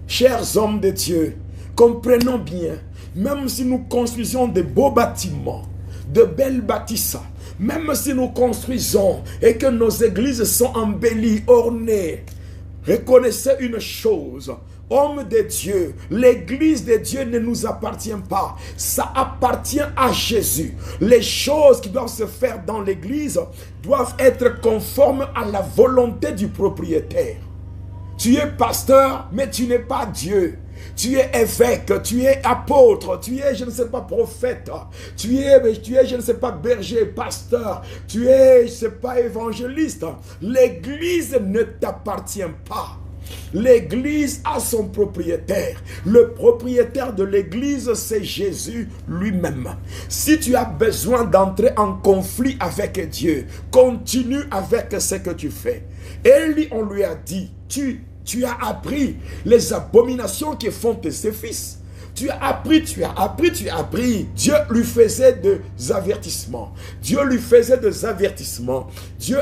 Chers hommes de Dieu, comprenons bien, même si nous construisons de beaux bâtiments, de belles bâtisses, même si nous construisons et que nos églises sont embellies, ornées, reconnaissez une chose, hommes de Dieu, l'église de Dieu ne nous appartient pas, ça appartient à Jésus. Les choses qui doivent se faire dans l'église doivent être conformes à la volonté du propriétaire. Tu es pasteur, mais tu n'es pas Dieu. Tu es évêque, tu es apôtre, tu es, je ne sais pas, prophète, tu es, je ne sais pas, berger, pasteur, tu es, je ne sais pas, évangéliste. L'église ne t'appartient pas. L'église a son propriétaire. Le propriétaire de l'église, c'est Jésus lui-même. Si tu as besoin d'entrer en conflit avec Dieu, continue avec ce que tu fais. Élie, on lui a dit, tu as appris les abominations que font tes fils. Tu as appris. Dieu lui faisait des avertissements. Dieu lui faisait des avertissements. Dieu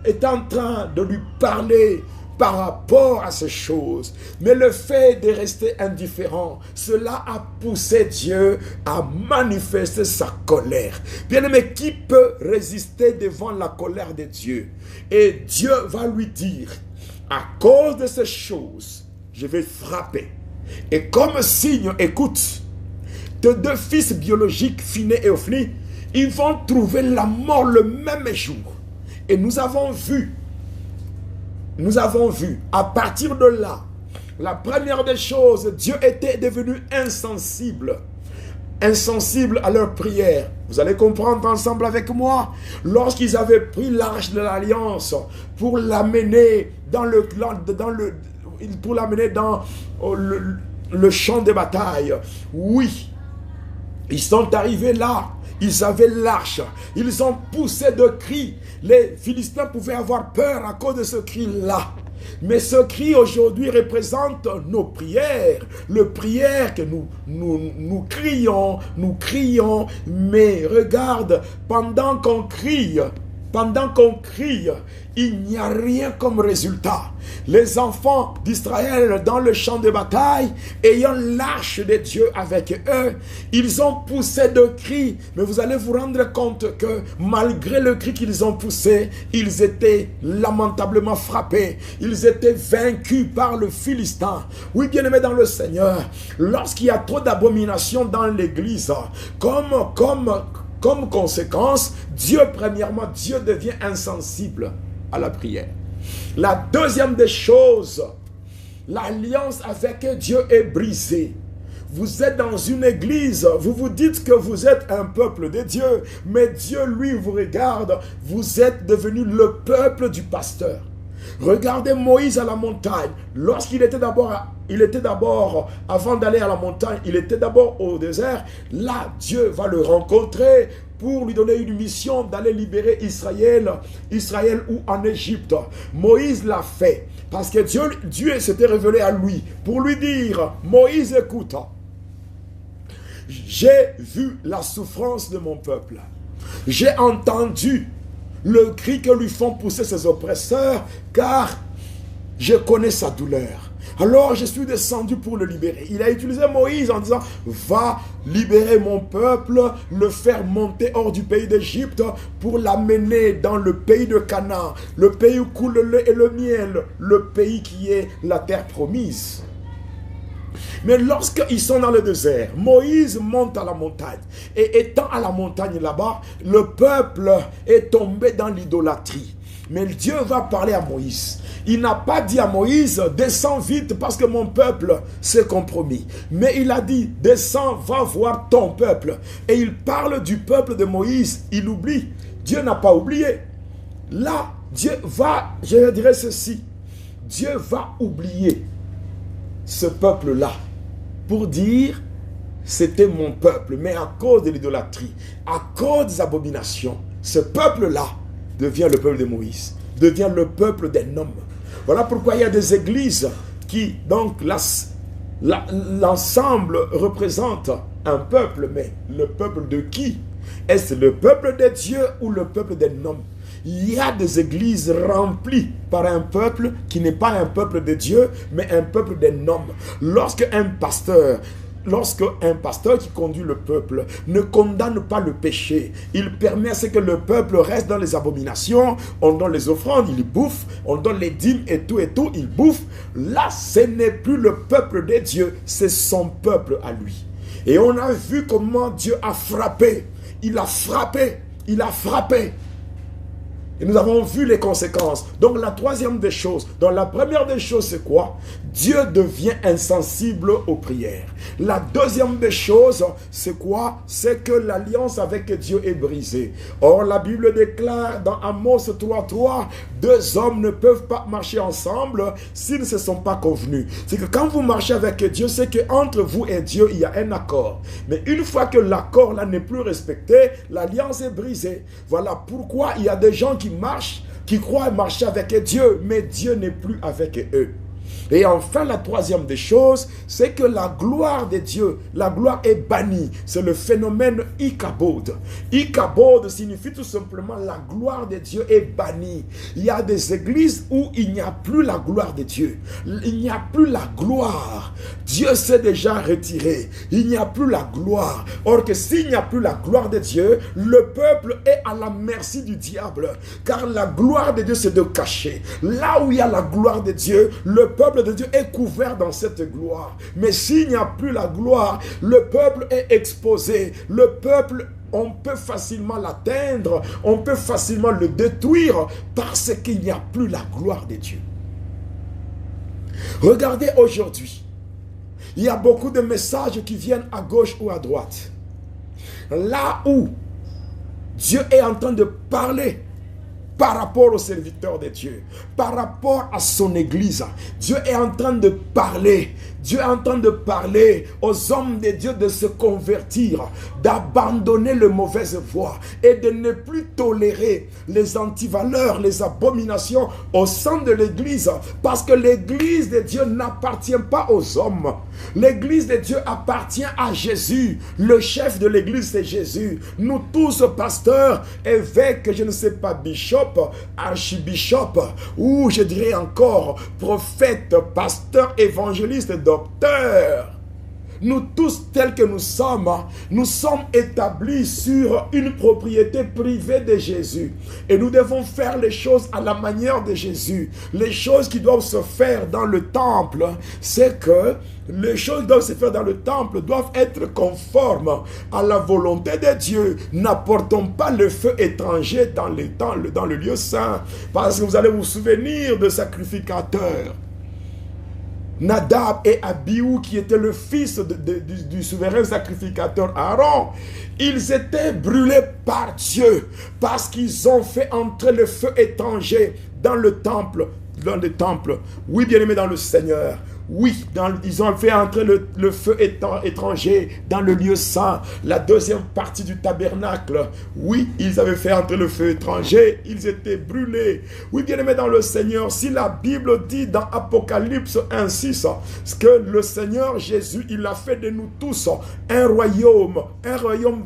est en train de lui parler par rapport à ces choses. Mais le fait de rester indifférent, cela a poussé Dieu à manifester sa colère. Bien-aimé, qui peut résister devant la colère de Dieu? Et Dieu va lui dire, à cause de ces choses, je vais frapper. Et comme signe, écoute, tes deux fils biologiques, Phiné et Ophni, ils vont trouver la mort le même jour. Et nous avons vu, à partir de là, la première des choses, Dieu était devenu insensible à leur prière. Vous allez comprendre ensemble avec moi. Lorsqu'ils avaient pris l'arche de l'alliance pour l'amener dans le champ de bataille, oui, ils sont arrivés là. Ils avaient l'arche. Ils ont poussé de cris. Les Philistins pouvaient avoir peur à cause de ce cri-là. Mais ce cri aujourd'hui représente nos prières. Le prière que nous crions. Mais regarde, pendant qu'on crie, il n'y a rien comme résultat. Les enfants d'Israël dans le champ de bataille, ayant l'arche de Dieu avec eux, ils ont poussé de cris. Mais vous allez vous rendre compte que malgré le cri qu'ils ont poussé, ils étaient lamentablement frappés. Ils étaient vaincus par le Philistin. Oui, bien-aimés dans le Seigneur, lorsqu'il y a trop d'abominations dans l'église, comme conséquence, Dieu devient insensible à la prière. La deuxième des choses, l'alliance avec Dieu est brisée. Vous êtes dans une église, vous vous dites que vous êtes un peuple de Dieu, mais Dieu, lui, vous regarde, vous êtes devenu le peuple du pasteur. Regardez Moïse à la montagne. Lorsqu'il était d'abord, avant d'aller à la montagne, il était d'abord au désert. Là, Dieu va le rencontrer pour lui donner une mission d'aller libérer Israël ou en Égypte. Moïse l'a fait parce que Dieu s'était révélé à lui pour lui dire, Moïse, écoute, j'ai vu la souffrance de mon peuple. J'ai entendu le cri que lui font pousser ses oppresseurs, car je connais sa douleur. Alors je suis descendu pour le libérer. Il a utilisé Moïse en disant, va libérer mon peuple, le faire monter hors du pays d'Égypte pour l'amener dans le pays de Canaan, le pays où coule le lait et le miel, le pays qui est la terre promise. Mais lorsqu'ils sont dans le désert, Moïse monte à la montagne. Et étant à la montagne là-bas, le peuple est tombé dans l'idolâtrie. Mais Dieu va parler à Moïse. Il n'a pas dit à Moïse, descends vite parce que mon peuple s'est compromis. Mais il a dit, descends, va voir ton peuple. Et il parle du peuple de Moïse. Il oublie. Dieu n'a pas oublié. Là, Dieu va, je dirais ceci, Dieu va oublier ce peuple-là pour dire, c'était mon peuple. Mais à cause de l'idolâtrie, à cause des abominations, ce peuple-là devient le peuple de Moïse, devient le peuple d'un homme. Voilà pourquoi il y a des églises qui, donc, l'ensemble représente un peuple, mais le peuple de qui? Est-ce le peuple de Dieu ou le peuple d'un homme? Il y a des églises remplies par un peuple qui n'est pas un peuple de Dieu, mais un peuple d'un homme. Lorsque un pasteur qui conduit le peuple ne condamne pas le péché, il permet à ce que le peuple reste dans les abominations, on donne les offrandes, il bouffe, on donne les dîmes et tout, il bouffe. Là, ce n'est plus le peuple de Dieu, c'est son peuple à lui. Et on a vu comment Dieu a frappé. Il a frappé. Et nous avons vu les conséquences. Donc la troisième des choses, donc la première des choses c'est quoi? Dieu devient insensible aux prières. La deuxième des choses c'est quoi? C'est que l'alliance avec Dieu est brisée. Or la Bible déclare dans Amos 3:3, deux hommes ne peuvent pas marcher ensemble s'ils ne se sont pas convenus. C'est que quand vous marchez avec Dieu, c'est qu'entre vous et Dieu il y a un accord. Mais une fois que l'accord là n'est plus respecté, l'alliance est brisée. Voilà pourquoi il y a des gens qui marchent, qui croient marcher avec Dieu, mais Dieu n'est plus avec eux. Et enfin, la troisième des choses, c'est que la gloire de Dieu, la gloire est bannie. C'est le phénomène Ikabod. Ikabod signifie tout simplement la gloire de Dieu est bannie. Il y a des églises où il n'y a plus la gloire de Dieu. Il n'y a plus la gloire. Dieu s'est déjà retiré. Il n'y a plus la gloire. Or que s'il n'y a plus la gloire de Dieu, le peuple est à la merci du diable. Car la gloire de Dieu, c'est de cacher. Là où il y a la gloire de Dieu, le peuple de Dieu est couvert dans cette gloire. Mais s'il n'y a plus la gloire, le peuple est exposé. Le peuple, on peut facilement l'atteindre, on peut facilement le détruire parce qu'il n'y a plus la gloire de Dieu. Regardez aujourd'hui, il y a beaucoup de messages qui viennent à gauche ou à droite. Là où Dieu est en train de parler par rapport aux serviteurs de Dieu, par rapport à son église, Dieu est en train de parler. Dieu est en train de parler aux hommes de Dieu de se convertir, d'abandonner les mauvaises voies et de ne plus tolérer les antivaleurs, les abominations au sein de l'église, parce que l'église de Dieu n'appartient pas aux hommes. L'église de Dieu appartient à Jésus. Le chef de l'église, c'est Jésus. Nous tous, pasteurs, évêques, je ne sais pas, bishop, archibishop, ou je dirais encore prophète, pasteur, évangéliste, docteur. Nous tous tels que nous sommes établis sur une propriété privée de Jésus. Et nous devons faire les choses à la manière de Jésus. Les choses qui doivent se faire dans le temple, c'est que les choses qui doivent se faire dans le temple doivent être conformes à la volonté de Dieu. N'apportons pas le feu étranger dans le lieu saint. Parce que vous allez vous souvenir de sacrificateurs. Nadab et Abihu, qui étaient le fils du souverain sacrificateur Aaron, ils étaient brûlés par Dieu parce qu'ils ont fait entrer le feu étranger dans le temple dans le temple. Oui, bien-aimés dans le Seigneur. Oui, ils ont fait entrer le feu étranger dans le lieu saint, la deuxième partie du tabernacle. Oui, ils avaient fait entrer le feu étranger, ils étaient brûlés. Oui, bien-aimés dans le Seigneur, si la Bible dit dans Apocalypse 1:6 que le Seigneur Jésus, il a fait de nous tous un royaume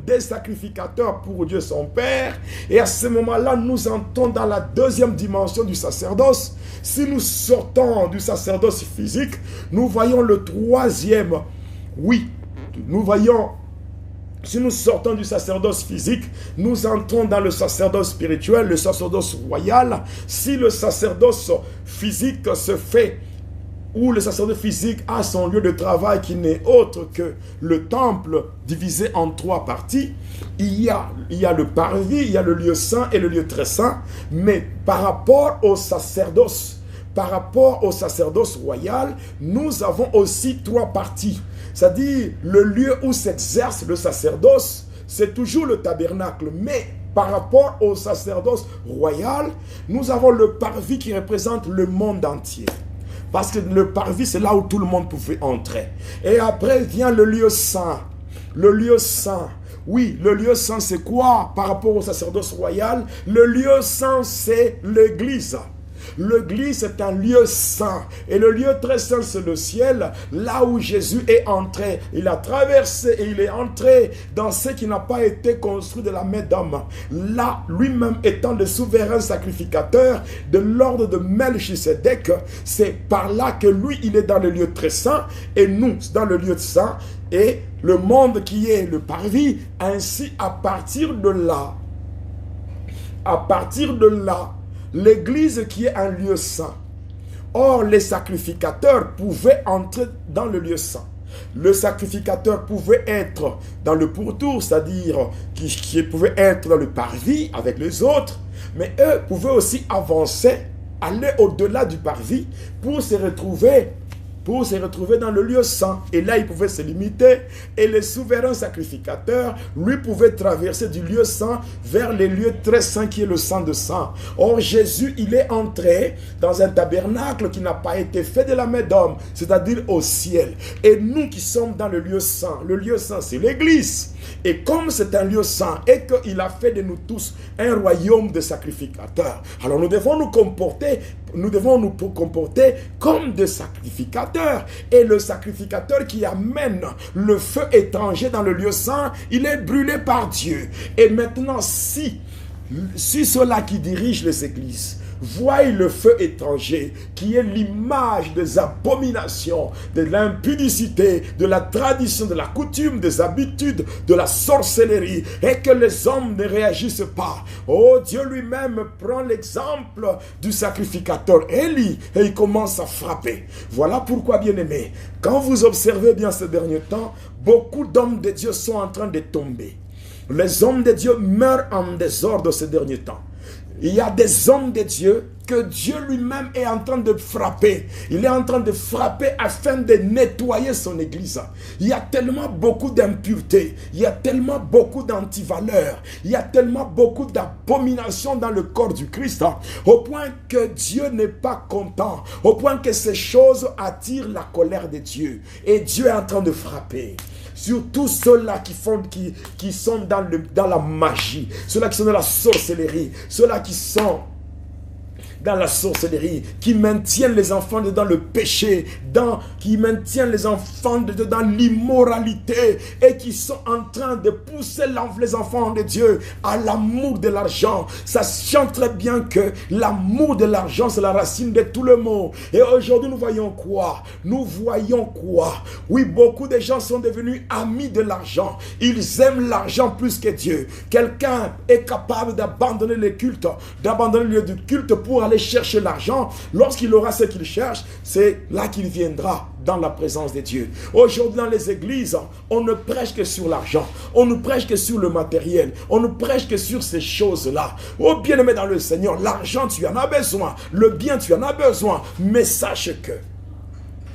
des sacrificateurs pour Dieu son Père. Et à ce moment-là, nous entrons dans la deuxième dimension du sacerdoce. Si nous sortons du sacerdoce physique, nous voyons le troisième. Oui, nous voyons, si nous sortons du sacerdoce physique, nous entrons dans le sacerdoce spirituel, le sacerdoce royal. Si le sacerdoce physique se fait, où le sacerdoce physique a son lieu de travail qui n'est autre que le temple divisé en trois parties, il y a le parvis, il y a le lieu saint et le lieu très saint, mais par rapport au sacerdoce royal, nous avons aussi trois parties. C'est-à-dire, le lieu où s'exerce le sacerdoce, c'est toujours le tabernacle, mais par rapport au sacerdoce royal, nous avons le parvis qui représente le monde entier. Parce que le parvis, c'est là où tout le monde pouvait entrer. Et après vient le lieu saint. Le lieu saint. Oui, le lieu saint, c'est quoi par rapport au sacerdoce royal? Le lieu saint, c'est l'église. L'église est un lieu saint. Et le lieu très saint, c'est le ciel, là où Jésus est entré. Il a traversé et il est entré dans ce qui n'a pas été construit de la main d'homme. Là, lui-même étant le souverain sacrificateur de l'ordre de Melchisédek, c'est par là que lui, il est dans le lieu très saint et nous, dans le lieu saint. Et le monde qui est le parvis, ainsi à partir de là, l'église qui est un lieu saint. Or, les sacrificateurs pouvaient entrer dans le lieu saint. Le sacrificateur pouvait être dans le pourtour, c'est-à-dire qui pouvait être dans le parvis avec les autres, mais eux pouvaient aussi avancer, aller au-delà du parvis pour se retrouver dans le lieu saint. Et là, il pouvait se limiter. Et les souverains sacrificateurs, lui, pouvaient traverser du lieu saint vers les lieux très saints qui est le Saint de Saints. Or, Jésus, il est entré dans un tabernacle qui n'a pas été fait de la main d'homme, c'est-à-dire au ciel. Et nous qui sommes dans le lieu saint, c'est l'église. Et comme c'est un lieu saint et qu'il a fait de nous tous un royaume de sacrificateurs, alors nous devons nous comporter comme des sacrificateurs. Et le sacrificateur qui amène le feu étranger dans le lieu saint, il est brûlé par Dieu. Et maintenant, si ceux-là qui dirigent les églises voient le feu étranger, qui est l'image des abominations, de l'impudicité, de la tradition, de la coutume, des habitudes, de la sorcellerie, et que les hommes ne réagissent pas. Oh, Dieu lui-même prend l'exemple du sacrificateur Élie, et il commence à frapper. Voilà pourquoi, bien-aimés, quand vous observez bien ces derniers temps, beaucoup d'hommes de Dieu sont en train de tomber. Les hommes de Dieu meurent en désordre ces derniers temps. Il y a des hommes de Dieu que Dieu lui-même est en train de frapper. Il est en train de frapper afin de nettoyer son église. Il y a tellement beaucoup d'impureté. Il y a tellement beaucoup d'antivaleurs. Il y a tellement beaucoup d'abominations dans le corps du Christ. Au point que Dieu n'est pas content. Au point que ces choses attirent la colère de Dieu. Et Dieu est en train de frapper sur tous ceux-là qui sont dans la magie, ceux-là qui sont dans la sorcellerie, ceux-là qui sont dans la sorcellerie, qui maintiennent les enfants dans le péché, qui maintiennent les enfants dans l'immoralité et qui sont en train de pousser les enfants de Dieu à l'amour de l'argent. Sachant très bien que l'amour de l'argent, c'est la racine de tout le mot. Et aujourd'hui, nous voyons quoi? Oui, beaucoup de gens sont devenus amis de l'argent. Ils aiment l'argent plus que Dieu. Quelqu'un est capable d'abandonner le culte, d'abandonner le lieu du culte pour aller chercher l'argent. Lorsqu'il aura ce qu'il cherche, c'est là qu'il viendra dans la présence de Dieu. Aujourd'hui, dans les églises, on ne prêche que sur l'argent. On ne prêche que sur le matériel. On ne prêche que sur ces choses-là. Oh, bien-aimé dans le Seigneur, l'argent, tu en as besoin. Le bien, tu en as besoin. Mais sache que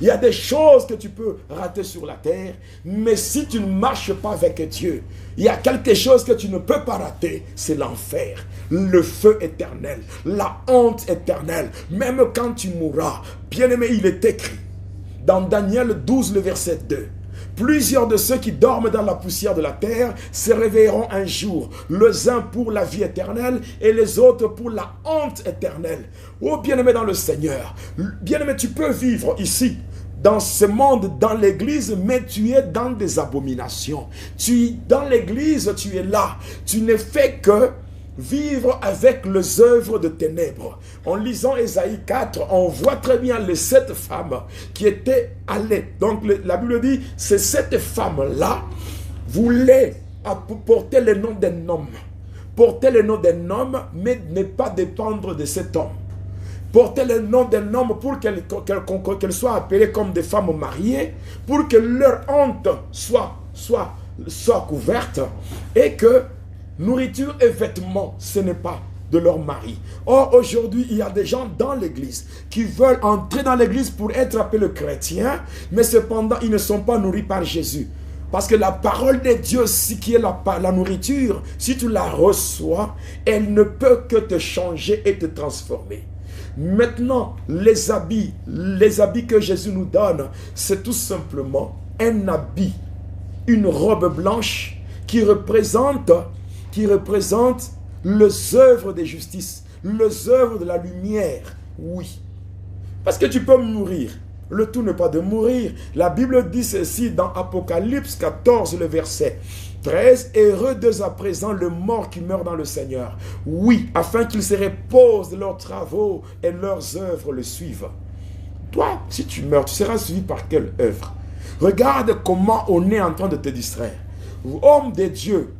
Il y a des choses que tu peux rater sur la terre, mais si tu ne marches pas avec Dieu, il y a quelque chose que tu ne peux pas rater, c'est l'enfer, le feu éternel, la honte éternelle. Même quand tu mourras, bien-aimé, il est écrit dans Daniel 12, le verset 2. Plusieurs de ceux qui dorment dans la poussière de la terre se réveilleront un jour, les uns pour la vie éternelle et les autres pour la honte éternelle. Oh bien-aimé dans le Seigneur, bien-aimé, tu peux vivre ici, dans ce monde, dans l'église, mais tu es dans des abominations. Dans l'église, tu es là. Tu ne fais que vivre avec les œuvres de ténèbres. En lisant Ésaïe 4, on voit très bien les 7 femmes qui étaient allées. Donc la Bible dit, ces 7 femmes-là voulaient porter le nom d'un homme. Porter le nom d'un homme, mais ne pas dépendre de cet homme. Porter le nom d'un homme pour qu'elles soient appelées comme des femmes mariées, pour que leur honte soit couverte, et que nourriture et vêtements, ce n'est pas de leur mari. Or, aujourd'hui, il y a des gens dans l'église qui veulent entrer dans l'église pour être appelés chrétiens, mais cependant, ils ne sont pas nourris par Jésus. Parce que la parole de Dieu, qui est la nourriture, si tu la reçois, elle ne peut que te changer et te transformer. Maintenant, les habits que Jésus nous donne, c'est tout simplement un habit, une robe blanche qui représente les œuvres de justice, les œuvres de la lumière. Oui. Parce que tu peux mourir. Le tout n'est pas de mourir. La Bible dit ceci dans Apocalypse 14, le verset 13. Heureux dès à présent le mort qui meurt dans le Seigneur. Oui, afin qu'ils se reposent de leurs travaux et leurs œuvres le suivent. Toi, si tu meurs, tu seras suivi par quelle œuvre? Regarde comment on est en train de te distraire. Homme de Dieu,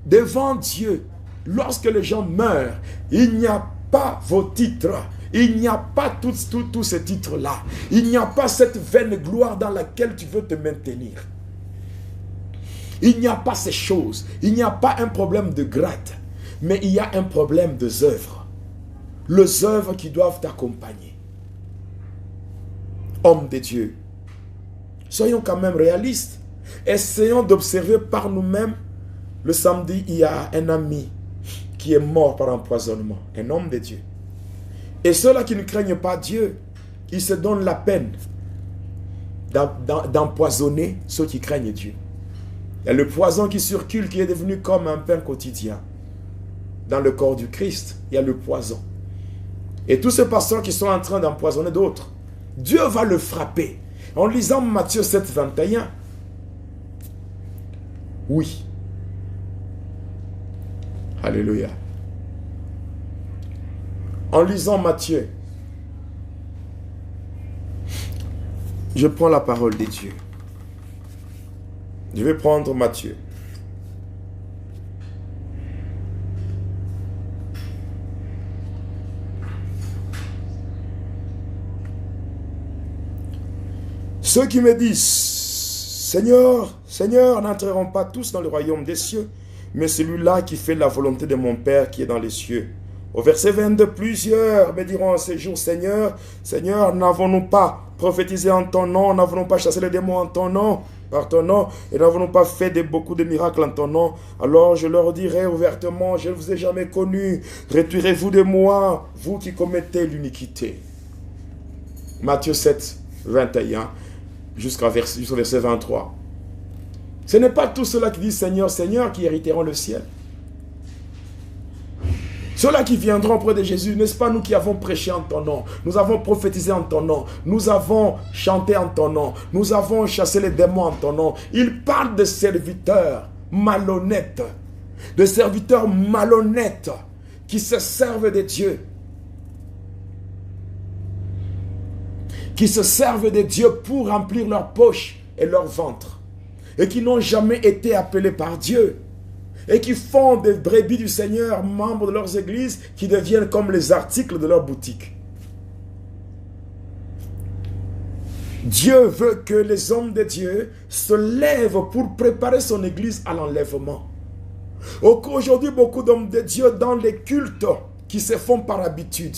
devant Dieu, lorsque les gens meurent, il n'y a pas vos titres. Il n'y a pas tous ces titres-là. Il n'y a pas cette vaine gloire dans laquelle tu veux te maintenir. Il n'y a pas ces choses. Il n'y a pas un problème de grade. Mais il y a un problème des œuvres. Les œuvres qui doivent t'accompagner. Homme de Dieu, soyons quand même réalistes. Essayons d'observer par nous-mêmes. Le samedi, il y a un ami qui est mort par empoisonnement. Un homme de Dieu. Et ceux-là qui ne craignent pas Dieu, ils se donnent la peine d'empoisonner ceux qui craignent Dieu. Il y a le poison qui circule, qui est devenu comme un pain quotidien. Dans le corps du Christ, il y a le poison. Et tous ces pasteurs qui sont en train d'empoisonner d'autres, Dieu va le frapper. En lisant Matthieu 7, 21, oui. Alléluia. En lisant Matthieu, je prends la parole de Dieu. Je vais prendre Matthieu. Ceux qui me disent, Seigneur, Seigneur, n'entreront pas tous dans le royaume des cieux, mais celui-là qui fait la volonté de mon Père qui est dans les cieux. Au verset 22, plusieurs me diront en ces jours, Seigneur, Seigneur, n'avons-nous pas prophétisé en ton nom, n'avons-nous pas chassé les démons en ton nom, par ton nom, et n'avons-nous pas fait beaucoup de miracles en ton nom? Alors je leur dirai ouvertement, je ne vous ai jamais connu, retirez-vous de moi, vous qui commettez l'iniquité. Matthieu 7, 21, jusqu'au verset 23. Ce n'est pas tous ceux-là qui disent Seigneur, Seigneur qui hériteront le ciel. Ceux-là qui viendront auprès de Jésus, n'est-ce pas nous qui avons prêché en ton nom? Nous avons prophétisé en ton nom. Nous avons chanté en ton nom. Nous avons chassé les démons en ton nom. Il parle de serviteurs malhonnêtes. De serviteurs malhonnêtes qui se servent de Dieu. Qui se servent de Dieu pour remplir leur poche et leur ventre. Et qui n'ont jamais été appelés par Dieu. Et qui font des brebis du Seigneur, membres de leurs églises, qui deviennent comme les articles de leur boutique. Dieu veut que les hommes de Dieu se lèvent pour préparer son église à l'enlèvement. Aujourd'hui, beaucoup d'hommes de Dieu dans les cultes qui se font par habitude.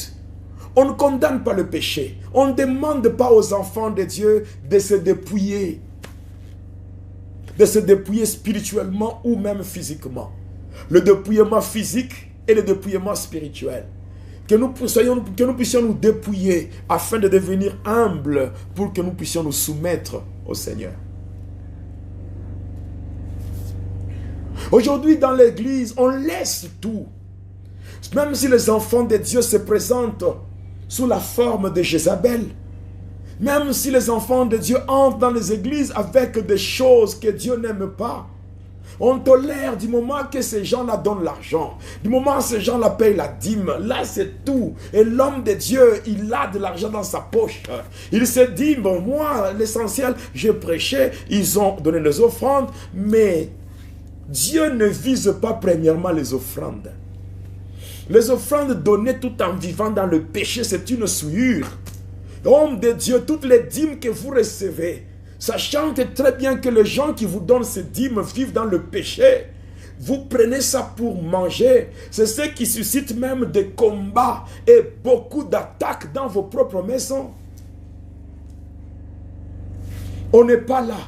On ne condamne pas le péché. On ne demande pas aux enfants de Dieu de se dépouiller. De se dépouiller spirituellement ou même physiquement. Le dépouillement physique et le dépouillement spirituel. Que nous puissions nous dépouiller afin de devenir humbles pour que nous puissions nous soumettre au Seigneur. Aujourd'hui dans l'église, on laisse tout. Même si les enfants de Dieu se présentent sous la forme de Jézabel, même si les enfants de Dieu entrent dans les églises avec des choses que Dieu n'aime pas, on tolère du moment que ces gens-là donnent l'argent, du moment que ces gens-là payent la dîme, là c'est tout. Et l'homme de Dieu, il a de l'argent dans sa poche. Il se dit, bon moi, l'essentiel, j'ai prêché, ils ont donné les offrandes, mais Dieu ne vise pas premièrement les offrandes. Les offrandes données tout en vivant dans le péché, c'est une souillure. Homme de Dieu, toutes les dîmes que vous recevez, sachant que très bien que les gens qui vous donnent ces dîmes vivent dans le péché, vous prenez ça pour manger. C'est ce qui suscite même des combats et beaucoup d'attaques dans vos propres maisons. On n'est pas là.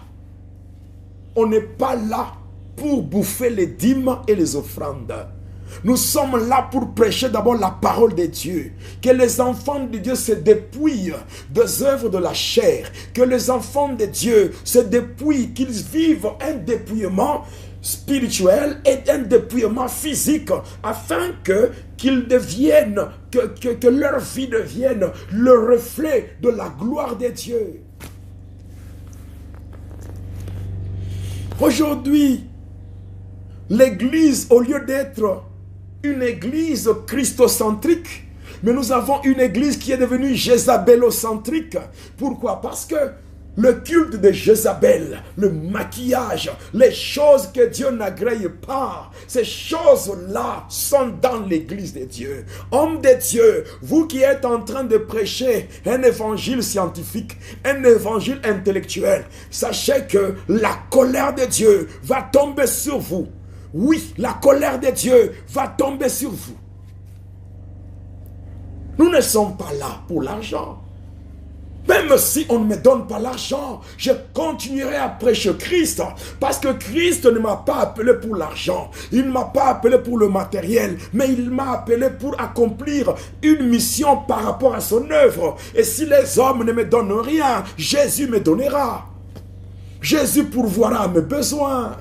On n'est pas là pour bouffer les dîmes et les offrandes. Nous sommes là pour prêcher d'abord la parole de Dieu. Que les enfants de Dieu se dépouillent des œuvres de la chair. Que les enfants de Dieu se dépouillent, qu'ils vivent un dépouillement spirituel et un dépouillement physique, afin qu'ils deviennent, que leur vie devienne le reflet de la gloire de Dieu. Aujourd'hui, l'église, au lieu d'être une église christocentrique, mais nous avons une église qui est devenue jézabélocentrique. Pourquoi? Parce que le culte de Jézabel, le maquillage, les choses que Dieu n'agrée pas, ces choses-là sont dans l'église de Dieu. Hommes de Dieu, vous qui êtes en train de prêcher un évangile scientifique, un évangile intellectuel, sachez que la colère de Dieu va tomber sur vous. Oui, la colère de Dieu va tomber sur vous. Nous ne sommes pas là pour l'argent. Même si on ne me donne pas l'argent, je continuerai à prêcher Christ. Parce que Christ ne m'a pas appelé pour l'argent. Il ne m'a pas appelé pour le matériel. Mais il m'a appelé pour accomplir une mission par rapport à son œuvre. Et si les hommes ne me donnent rien, Jésus me donnera. Jésus pourvoira à mes besoins.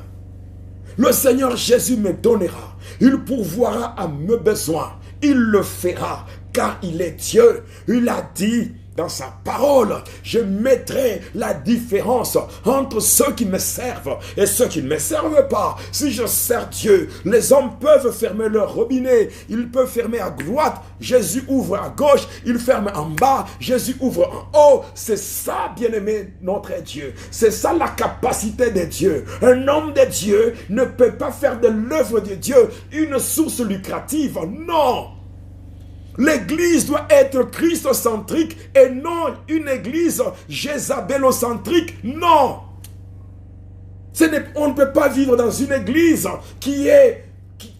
Le Seigneur Jésus me donnera. Il pourvoira à mes besoins. Il le fera, car il est Dieu. Il a dit dans sa parole, je mettrai la différence entre ceux qui me servent et ceux qui ne me servent pas. Si je sers Dieu, les hommes peuvent fermer leur robinet. Ils peuvent fermer à droite, Jésus ouvre à gauche. Il ferme en bas, Jésus ouvre en haut. C'est ça, bien-aimé, notre Dieu. C'est ça la capacité de Dieu. Un homme de Dieu ne peut pas faire de l'œuvre de Dieu une source lucrative. Non! L'église doit être christocentrique et non une église jézabélocentrique. Non! On ne peut pas vivre dans une église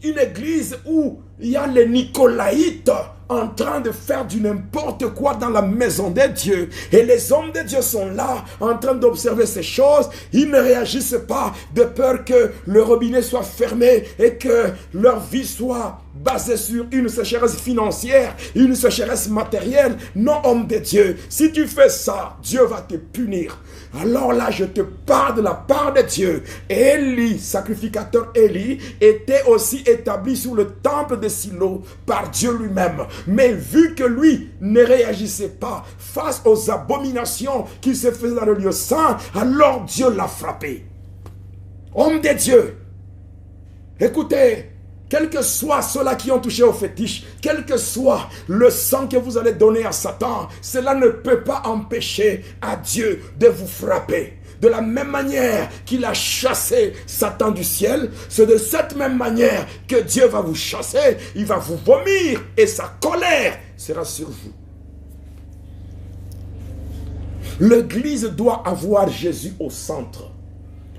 une église où il y a les nicolaïtes en train de faire du n'importe quoi dans la maison de Dieu. Et les hommes de Dieu sont là en train d'observer ces choses. Ils ne réagissent pas de peur que le robinet soit fermé et que leur vie soit basée sur une sécheresse financière, une sécheresse matérielle. Non, homme de Dieu, si tu fais ça, Dieu va te punir. Alors là, je te parle de la part de Dieu. Élie, sacrificateur Élie, était aussi établi sur le temple de Silo par Dieu lui-même. Mais vu que lui ne réagissait pas face aux abominations qui se faisaient dans le lieu saint, alors Dieu l'a frappé. Homme de Dieu, écoutez, quels que soient ceux-là qui ont touché au fétiche, quel que soit le sang que vous allez donner à Satan, cela ne peut pas empêcher à Dieu de vous frapper. De la même manière qu'il a chassé Satan du ciel, c'est de cette même manière que Dieu va vous chasser. Il va vous vomir et sa colère sera sur vous. L'église doit avoir Jésus au centre.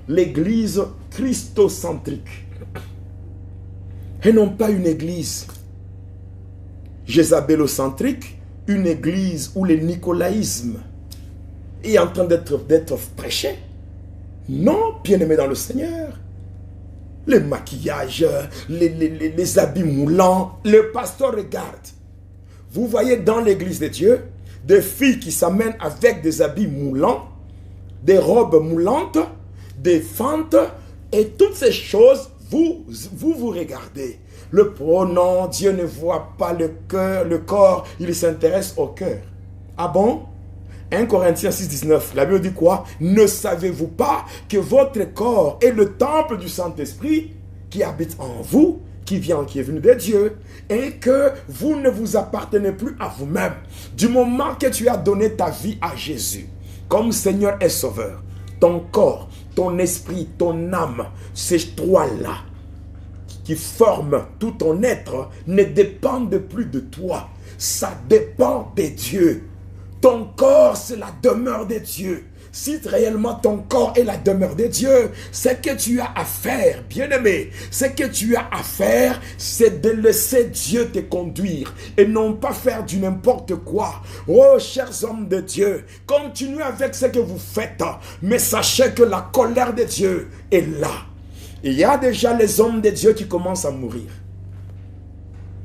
L'église christocentrique. Et non pas une église jézabélocentrique une église où le nicolaïsme est en train d'être prêché. Non, bien-aimé dans le Seigneur. Les maquillages, les habits moulants, le pasteur regarde. Vous voyez dans l'église de Dieu, des filles qui s'amènent avec des habits moulants, des robes moulantes, des fentes, et toutes ces choses, vous regardez. Le pronom, Dieu ne voit pas le cœur, le corps, il s'intéresse au cœur. Ah bon? 1 Corinthiens 6, 19, la Bible dit quoi? Ne savez-vous pas que votre corps est le temple du Saint-Esprit qui habite en vous, qui est venu de Dieu, et que vous ne vous appartenez plus à vous-même. Du moment que tu as donné ta vie à Jésus, comme Seigneur et Sauveur, ton corps, ton esprit, ton âme, ces trois-là, qui forment tout ton être, ne dépendent plus de toi. Ça dépend de Dieu. Ton corps, c'est la demeure de Dieu. Si réellement ton corps est la demeure de Dieu, ce que tu as à faire, bien-aimé, ce que tu as à faire, c'est de laisser Dieu te conduire et non pas faire du n'importe quoi. Oh, chers hommes de Dieu, continuez avec ce que vous faites, mais sachez que la colère de Dieu est là. Il y a déjà les hommes de Dieu qui commencent à mourir.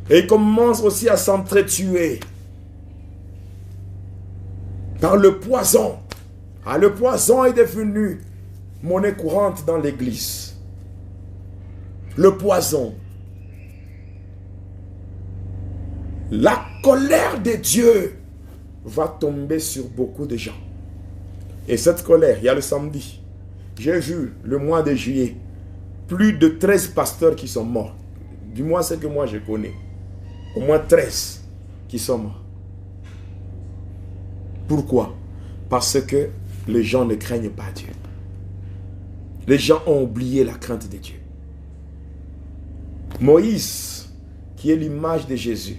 Et ils commencent aussi à s'entretuer par le poison. Ah, le poison est devenu monnaie courante dans l'église. Le poison. La colère de Dieu va tomber sur beaucoup de gens. Et cette colère, il y a le samedi. J'ai vu le mois de juillet, plus de 13 pasteurs qui sont morts. Du moins, c'est que moi je connais. Au moins 13 qui sont morts. Pourquoi? Parce que les gens ne craignent pas Dieu. Les gens ont oublié la crainte de Dieu. Moïse, qui est l'image de Jésus.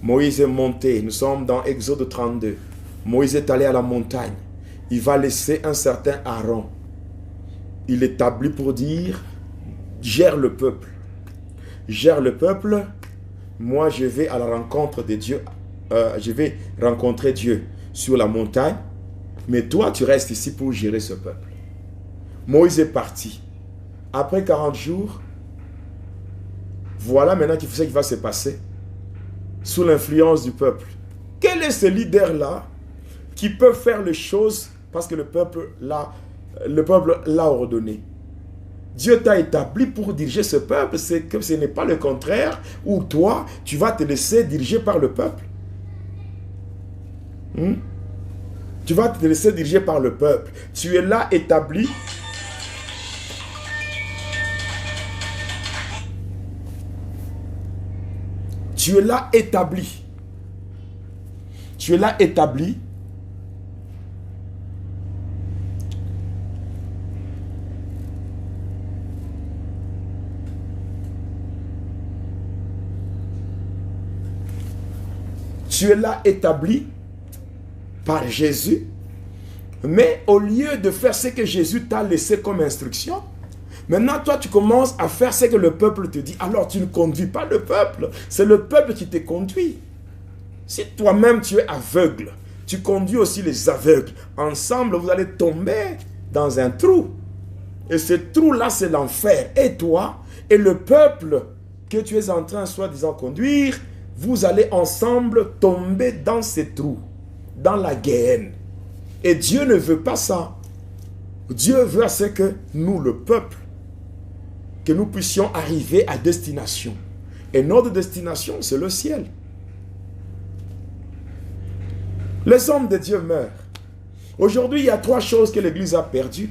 Moïse est monté. Nous sommes dans Exode 32. Moïse est allé à la montagne. Il va laisser un certain Aaron. Il établit pour dire, gère le peuple. Gère le peuple. Moi, je vais à la rencontre de Dieu. Je vais rencontrer Dieu sur la montagne. Mais toi, tu restes ici pour gérer ce peuple. Moïse est parti. Après 40 jours, voilà maintenant ce qui va se passer. Sous l'influence du peuple. Quel est ce leader-là qui peut faire les choses parce que le peuple l'a ordonné? Dieu t'a établi pour diriger ce peuple. C'est que ce n'est pas le contraire où toi, tu vas te laisser diriger par le peuple. Tu vas te laisser diriger par le peuple. Tu es là établi. Tu es là établi. Tu es là établi. Tu es là établi par Jésus, mais au lieu de faire ce que Jésus t'a laissé comme instruction, maintenant toi tu commences à faire ce que le peuple te dit. Alors tu ne conduis pas le peuple, c'est le peuple qui te conduit. Si toi-même tu es aveugle, tu conduis aussi les aveugles. Ensemble vous allez tomber dans un trou. Et ce trou-là c'est l'enfer. Et toi et le peuple que tu es en train soi-disant conduire, vous allez ensemble tomber dans ces trous. Dans la guerre. Et Dieu ne veut pas ça. Dieu veut à ce que nous, le peuple, que nous puissions arriver à destination. Et notre destination, c'est le ciel. Les hommes de Dieu meurent. Aujourd'hui, il y a 3 choses que l'Église a perdues.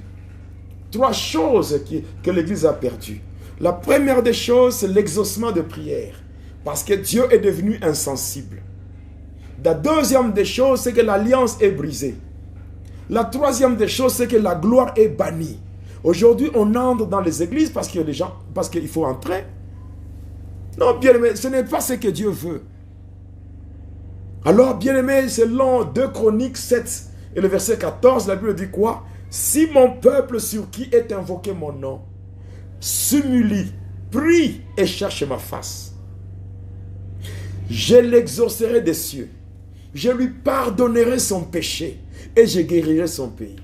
3 choses que l'Église a perdues. La première des choses, c'est l'exaucement de prière. Parce que Dieu est devenu insensible. La deuxième des choses, c'est que l'alliance est brisée. La troisième des choses, c'est que la gloire est bannie. Aujourd'hui, on entre dans les églises parce qu'il faut entrer. Non, bien-aimé, ce n'est pas ce que Dieu veut. Alors, bien-aimé, selon 2 Chroniques 7 et le verset 14, la Bible dit quoi? Si mon peuple sur qui est invoqué mon nom s'humilie, prie et cherche ma face, je l'exaucerai des cieux je lui pardonnerai son péché et je guérirai son pays.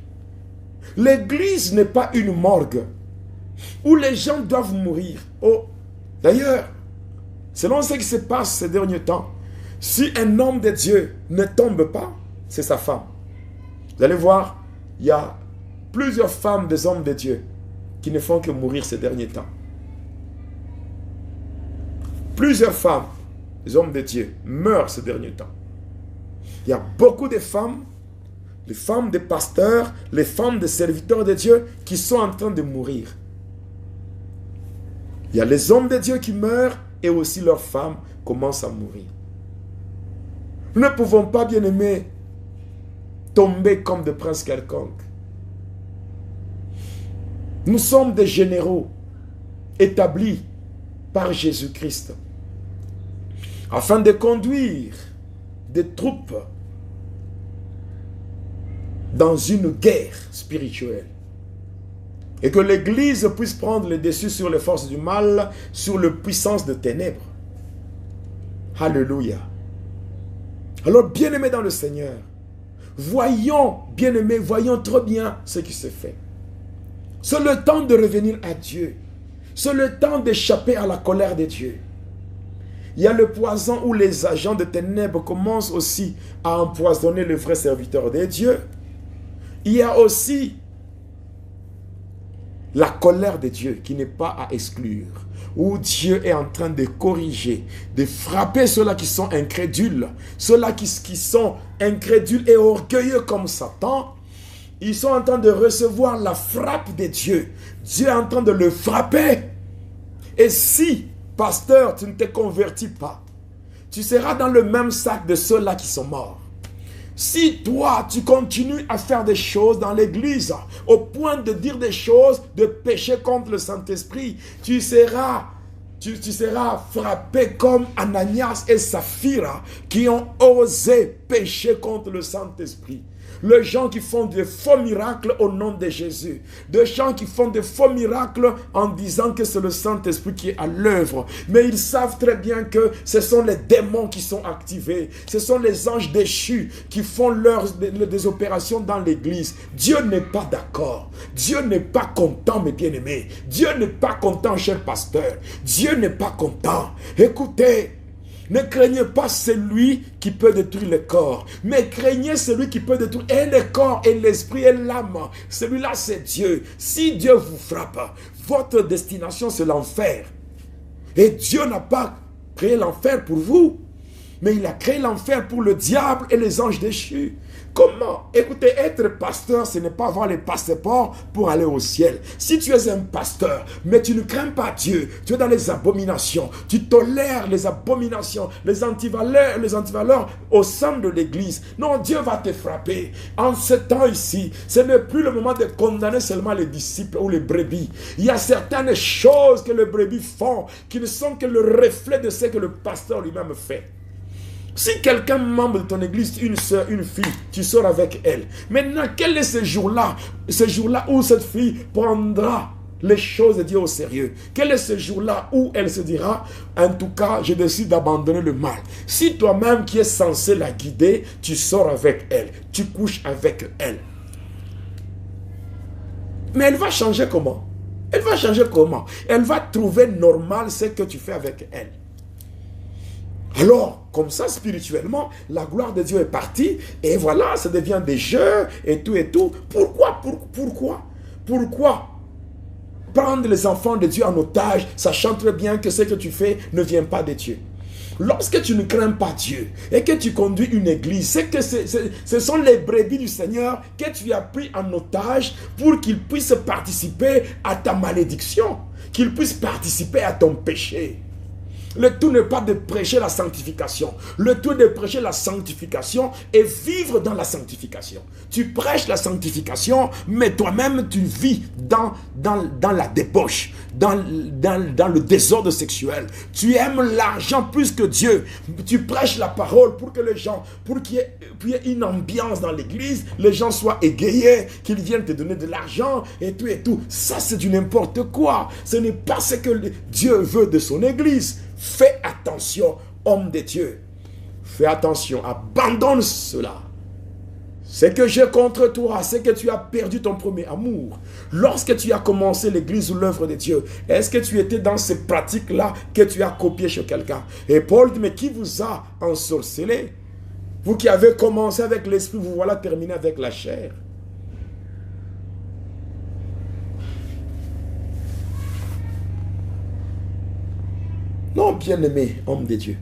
L'église n'est pas une morgue où les gens doivent mourir. Oh, d'ailleurs, selon ce qui se passe ces derniers temps, si un homme de Dieu ne tombe pas, c'est sa femme. Vous allez voir, il y a plusieurs femmes des hommes de Dieu qui ne font que mourir ces derniers temps. Plusieurs femmes des hommes de Dieu meurent ces derniers temps. Il y a beaucoup de femmes, les femmes des pasteurs, les femmes des serviteurs de Dieu qui sont en train de mourir. Il y a les hommes de Dieu qui meurent et aussi leurs femmes commencent à mourir. Nous ne pouvons pas, bien-aimés, tomber comme des princes quelconques. Nous sommes des généraux établis par Jésus-Christ afin de conduire des troupes dans une guerre spirituelle et que l'Église puisse prendre le dessus sur les forces du mal, sur les puissances de ténèbres. Alléluia. Alors, bien-aimés dans le Seigneur, voyons, bien-aimés, voyons trop bien ce qui se fait. C'est le temps de revenir à Dieu. C'est le temps d'échapper à la colère de Dieu. Il y a le poison où les agents de ténèbres commencent aussi à empoisonner les vrais serviteurs de Dieu. Il y a aussi la colère de Dieu qui n'est pas à exclure, où Dieu est en train de corriger, de frapper ceux-là qui sont incrédules, ceux-là qui sont incrédules et orgueilleux comme Satan. Ils sont en train de recevoir la frappe de Dieu. Dieu est en train de le frapper. Et si, pasteur, tu ne te convertis pas, tu seras dans le même sac de ceux-là qui sont morts. Si toi, tu continues à faire des choses dans l'église, au point de dire des choses, de pécher contre le Saint-Esprit, tu seras frappé comme Ananias et Saphira qui ont osé pécher contre le Saint-Esprit. Les gens qui font de faux miracles au nom de Jésus. Des gens qui font de faux miracles en disant que c'est le Saint-Esprit qui est à l'œuvre. Mais ils savent très bien que ce sont les démons qui sont activés. Ce sont les anges déchus qui font des opérations dans l'église. Dieu n'est pas d'accord. Dieu n'est pas content, mes bien-aimés. Dieu n'est pas content, cher pasteur. Dieu n'est pas content. Écoutez. Ne craignez pas celui qui peut détruire le corps, mais craignez celui qui peut détruire et le corps, et l'esprit, et l'âme. Celui-là, c'est Dieu. Si Dieu vous frappe, votre destination, c'est l'enfer. Et Dieu n'a pas créé l'enfer pour vous, mais il a créé l'enfer pour le diable et les anges déchus. Comment? Écoutez, être pasteur, ce n'est pas avoir les passeports pour aller au ciel. Si tu es un pasteur, mais tu ne crains pas Dieu, tu es dans les abominations, tu tolères les abominations, les antivaleurs au sein de l'église. Non, Dieu va te frapper. En ce temps ici, ce n'est plus le moment de condamner seulement les disciples ou les brebis. Il y a certaines choses que les brebis font qui ne sont que le reflet de ce que le pasteur lui-même fait. Si quelqu'un membre de ton église, une soeur, une fille, tu sors avec elle. Maintenant, quel est ce jour-là où cette fille prendra les choses de Dieu au sérieux? Quel est ce jour-là où elle se dira, en tout cas, je décide d'abandonner le mal? Si toi-même qui es censé la guider, tu sors avec elle, tu couches avec elle. Mais elle va changer comment? Elle va changer comment? Elle va trouver normal ce que tu fais avec elle. Alors, comme ça, spirituellement, la gloire de Dieu est partie, et voilà, ça devient des jeux, et tout, et tout. Pourquoi prendre les enfants de Dieu en otage, sachant très bien que ce que tu fais ne vient pas de Dieu? Lorsque tu ne crains pas Dieu, et que tu conduis une église, c'est que ce sont les brebis du Seigneur que tu as pris en otage pour qu'ils puissent participer à ta malédiction, qu'ils puissent participer à ton péché. Le tout n'est pas de prêcher la sanctification. Le tout est de prêcher la sanctification et vivre dans la sanctification. Tu prêches la sanctification, mais toi-même tu vis dans la débauche, dans le désordre sexuel. Tu aimes l'argent plus que Dieu. Tu prêches la parole pour que les gens, pour qu'il y ait une ambiance dans l'église, les gens soient égayés, qu'ils viennent te donner de l'argent et tout et tout. Ça, c'est du n'importe quoi. Ce n'est pas ce que Dieu veut de son église. Fais attention, homme de Dieu. fais attention, abandonne cela. Ce que j'ai contre toi, c'est que tu as perdu ton premier amour. Lorsque tu as commencé l'église ou l'œuvre de Dieu, est-ce que tu étais dans ces pratiques-là que tu as copiées chez quelqu'un? Et Paul dit, mais qui vous a ensorcelé? Vous qui avez commencé avec l'esprit, vous voilà terminé avec la chair. Non, bien-aimé, homme de Dieu.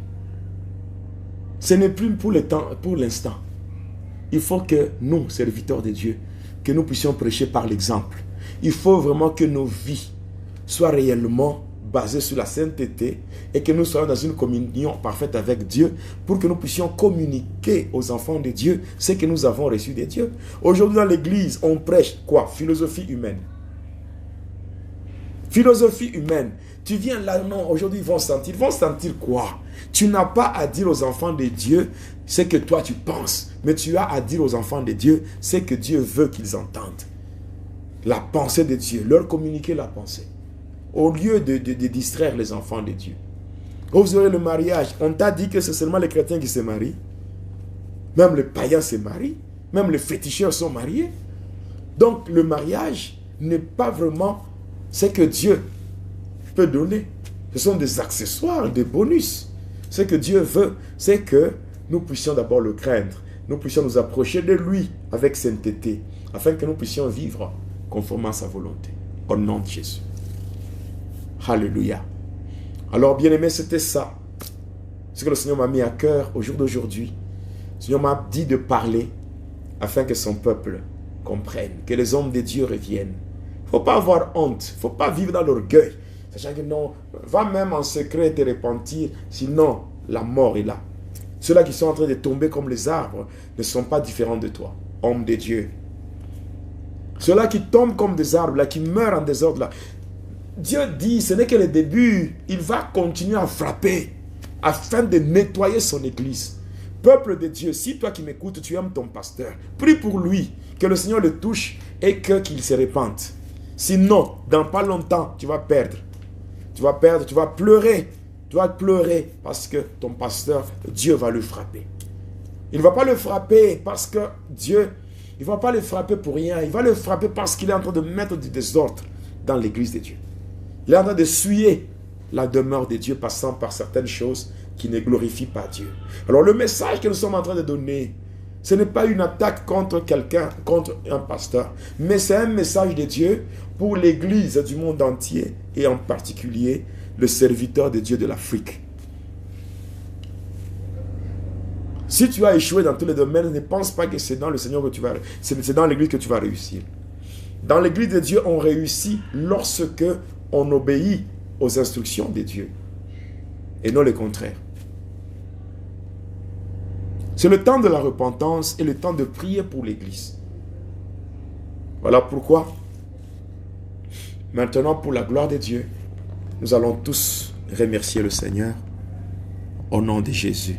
Ce n'est plus pour l'instant. Il faut que nous, serviteurs de Dieu, que nous puissions prêcher par l'exemple. Il faut vraiment que nos vies soient réellement basées sur la sainteté et que nous soyons dans une communion parfaite avec Dieu pour que nous puissions communiquer aux enfants de Dieu ce que nous avons reçu de Dieu. Aujourd'hui dans l'église, on prêche quoi? Philosophie humaine. Philosophie humaine. Tu viens là, non, aujourd'hui ils vont sentir quoi? Tu n'as pas à dire aux enfants de Dieu ce que toi tu penses, mais tu as à dire aux enfants de Dieu ce que Dieu veut qu'ils entendent. La pensée de Dieu, leur communiquer la pensée. Au lieu de distraire les enfants de Dieu. Vous aurez le mariage, on t'a dit que c'est seulement les chrétiens qui se marient. Même les païens se marient, même les féticheurs sont mariés. Donc le mariage n'est pas vraiment ce que Dieu peut donner. Ce sont des accessoires, des bonus. Ce que Dieu veut, c'est que nous puissions d'abord le craindre. Nous puissions nous approcher de lui avec sainteté, afin que nous puissions vivre conformément à sa volonté. Au nom de Jésus. Alléluia. Alors, bien-aimé, c'était ça. Ce que le Seigneur m'a mis à cœur au jour d'aujourd'hui. Le Seigneur m'a dit de parler afin que son peuple comprenne, que les hommes de Dieu reviennent. Il ne faut pas avoir honte. Il ne faut pas vivre dans l'orgueil. Sachant que non, va même en secret te repentir, sinon la mort est là. Ceux-là qui sont en train de tomber comme les arbres ne sont pas différents de toi, homme de Dieu. Ceux-là qui tombent comme des arbres, là, qui meurent en désordre, là. Dieu dit, ce n'est que le début. Il va continuer à frapper afin de nettoyer son église. Peuple de Dieu, si toi qui m'écoutes, tu aimes ton pasteur, prie pour lui, que le Seigneur le touche et qu'il se répande. Sinon, dans pas longtemps, tu vas perdre. Tu vas perdre, tu vas pleurer. Tu vas pleurer parce que ton pasteur, Dieu va le frapper. Il ne va pas le frapper parce que Dieu, il ne va pas le frapper pour rien. Il va le frapper parce qu'il est en train de mettre du désordre dans l'église de Dieu. Il est en train de souiller la demeure de Dieu passant par certaines choses qui ne glorifient pas Dieu. Alors le message que nous sommes en train de donner, ce n'est pas une attaque contre quelqu'un, contre un pasteur, mais c'est un message de Dieu pour l'église du monde entier et en particulier le serviteur de Dieu de l'Afrique. Si tu as échoué dans tous les domaines, ne pense pas que c'est dans le Seigneur que tu vas, c'est dans l'église que tu vas réussir. Dans l'église de Dieu, on réussit lorsque on obéit aux instructions de Dieu et non le contraire. C'est le temps de la repentance et le temps de prier pour l'église. Voilà pourquoi, maintenant, pour la gloire de Dieu, nous allons tous remercier le Seigneur au nom de Jésus.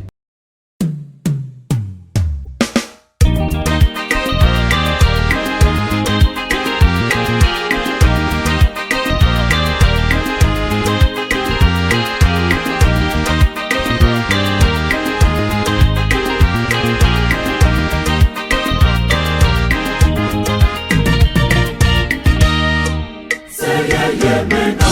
Say yeah, yeah, man.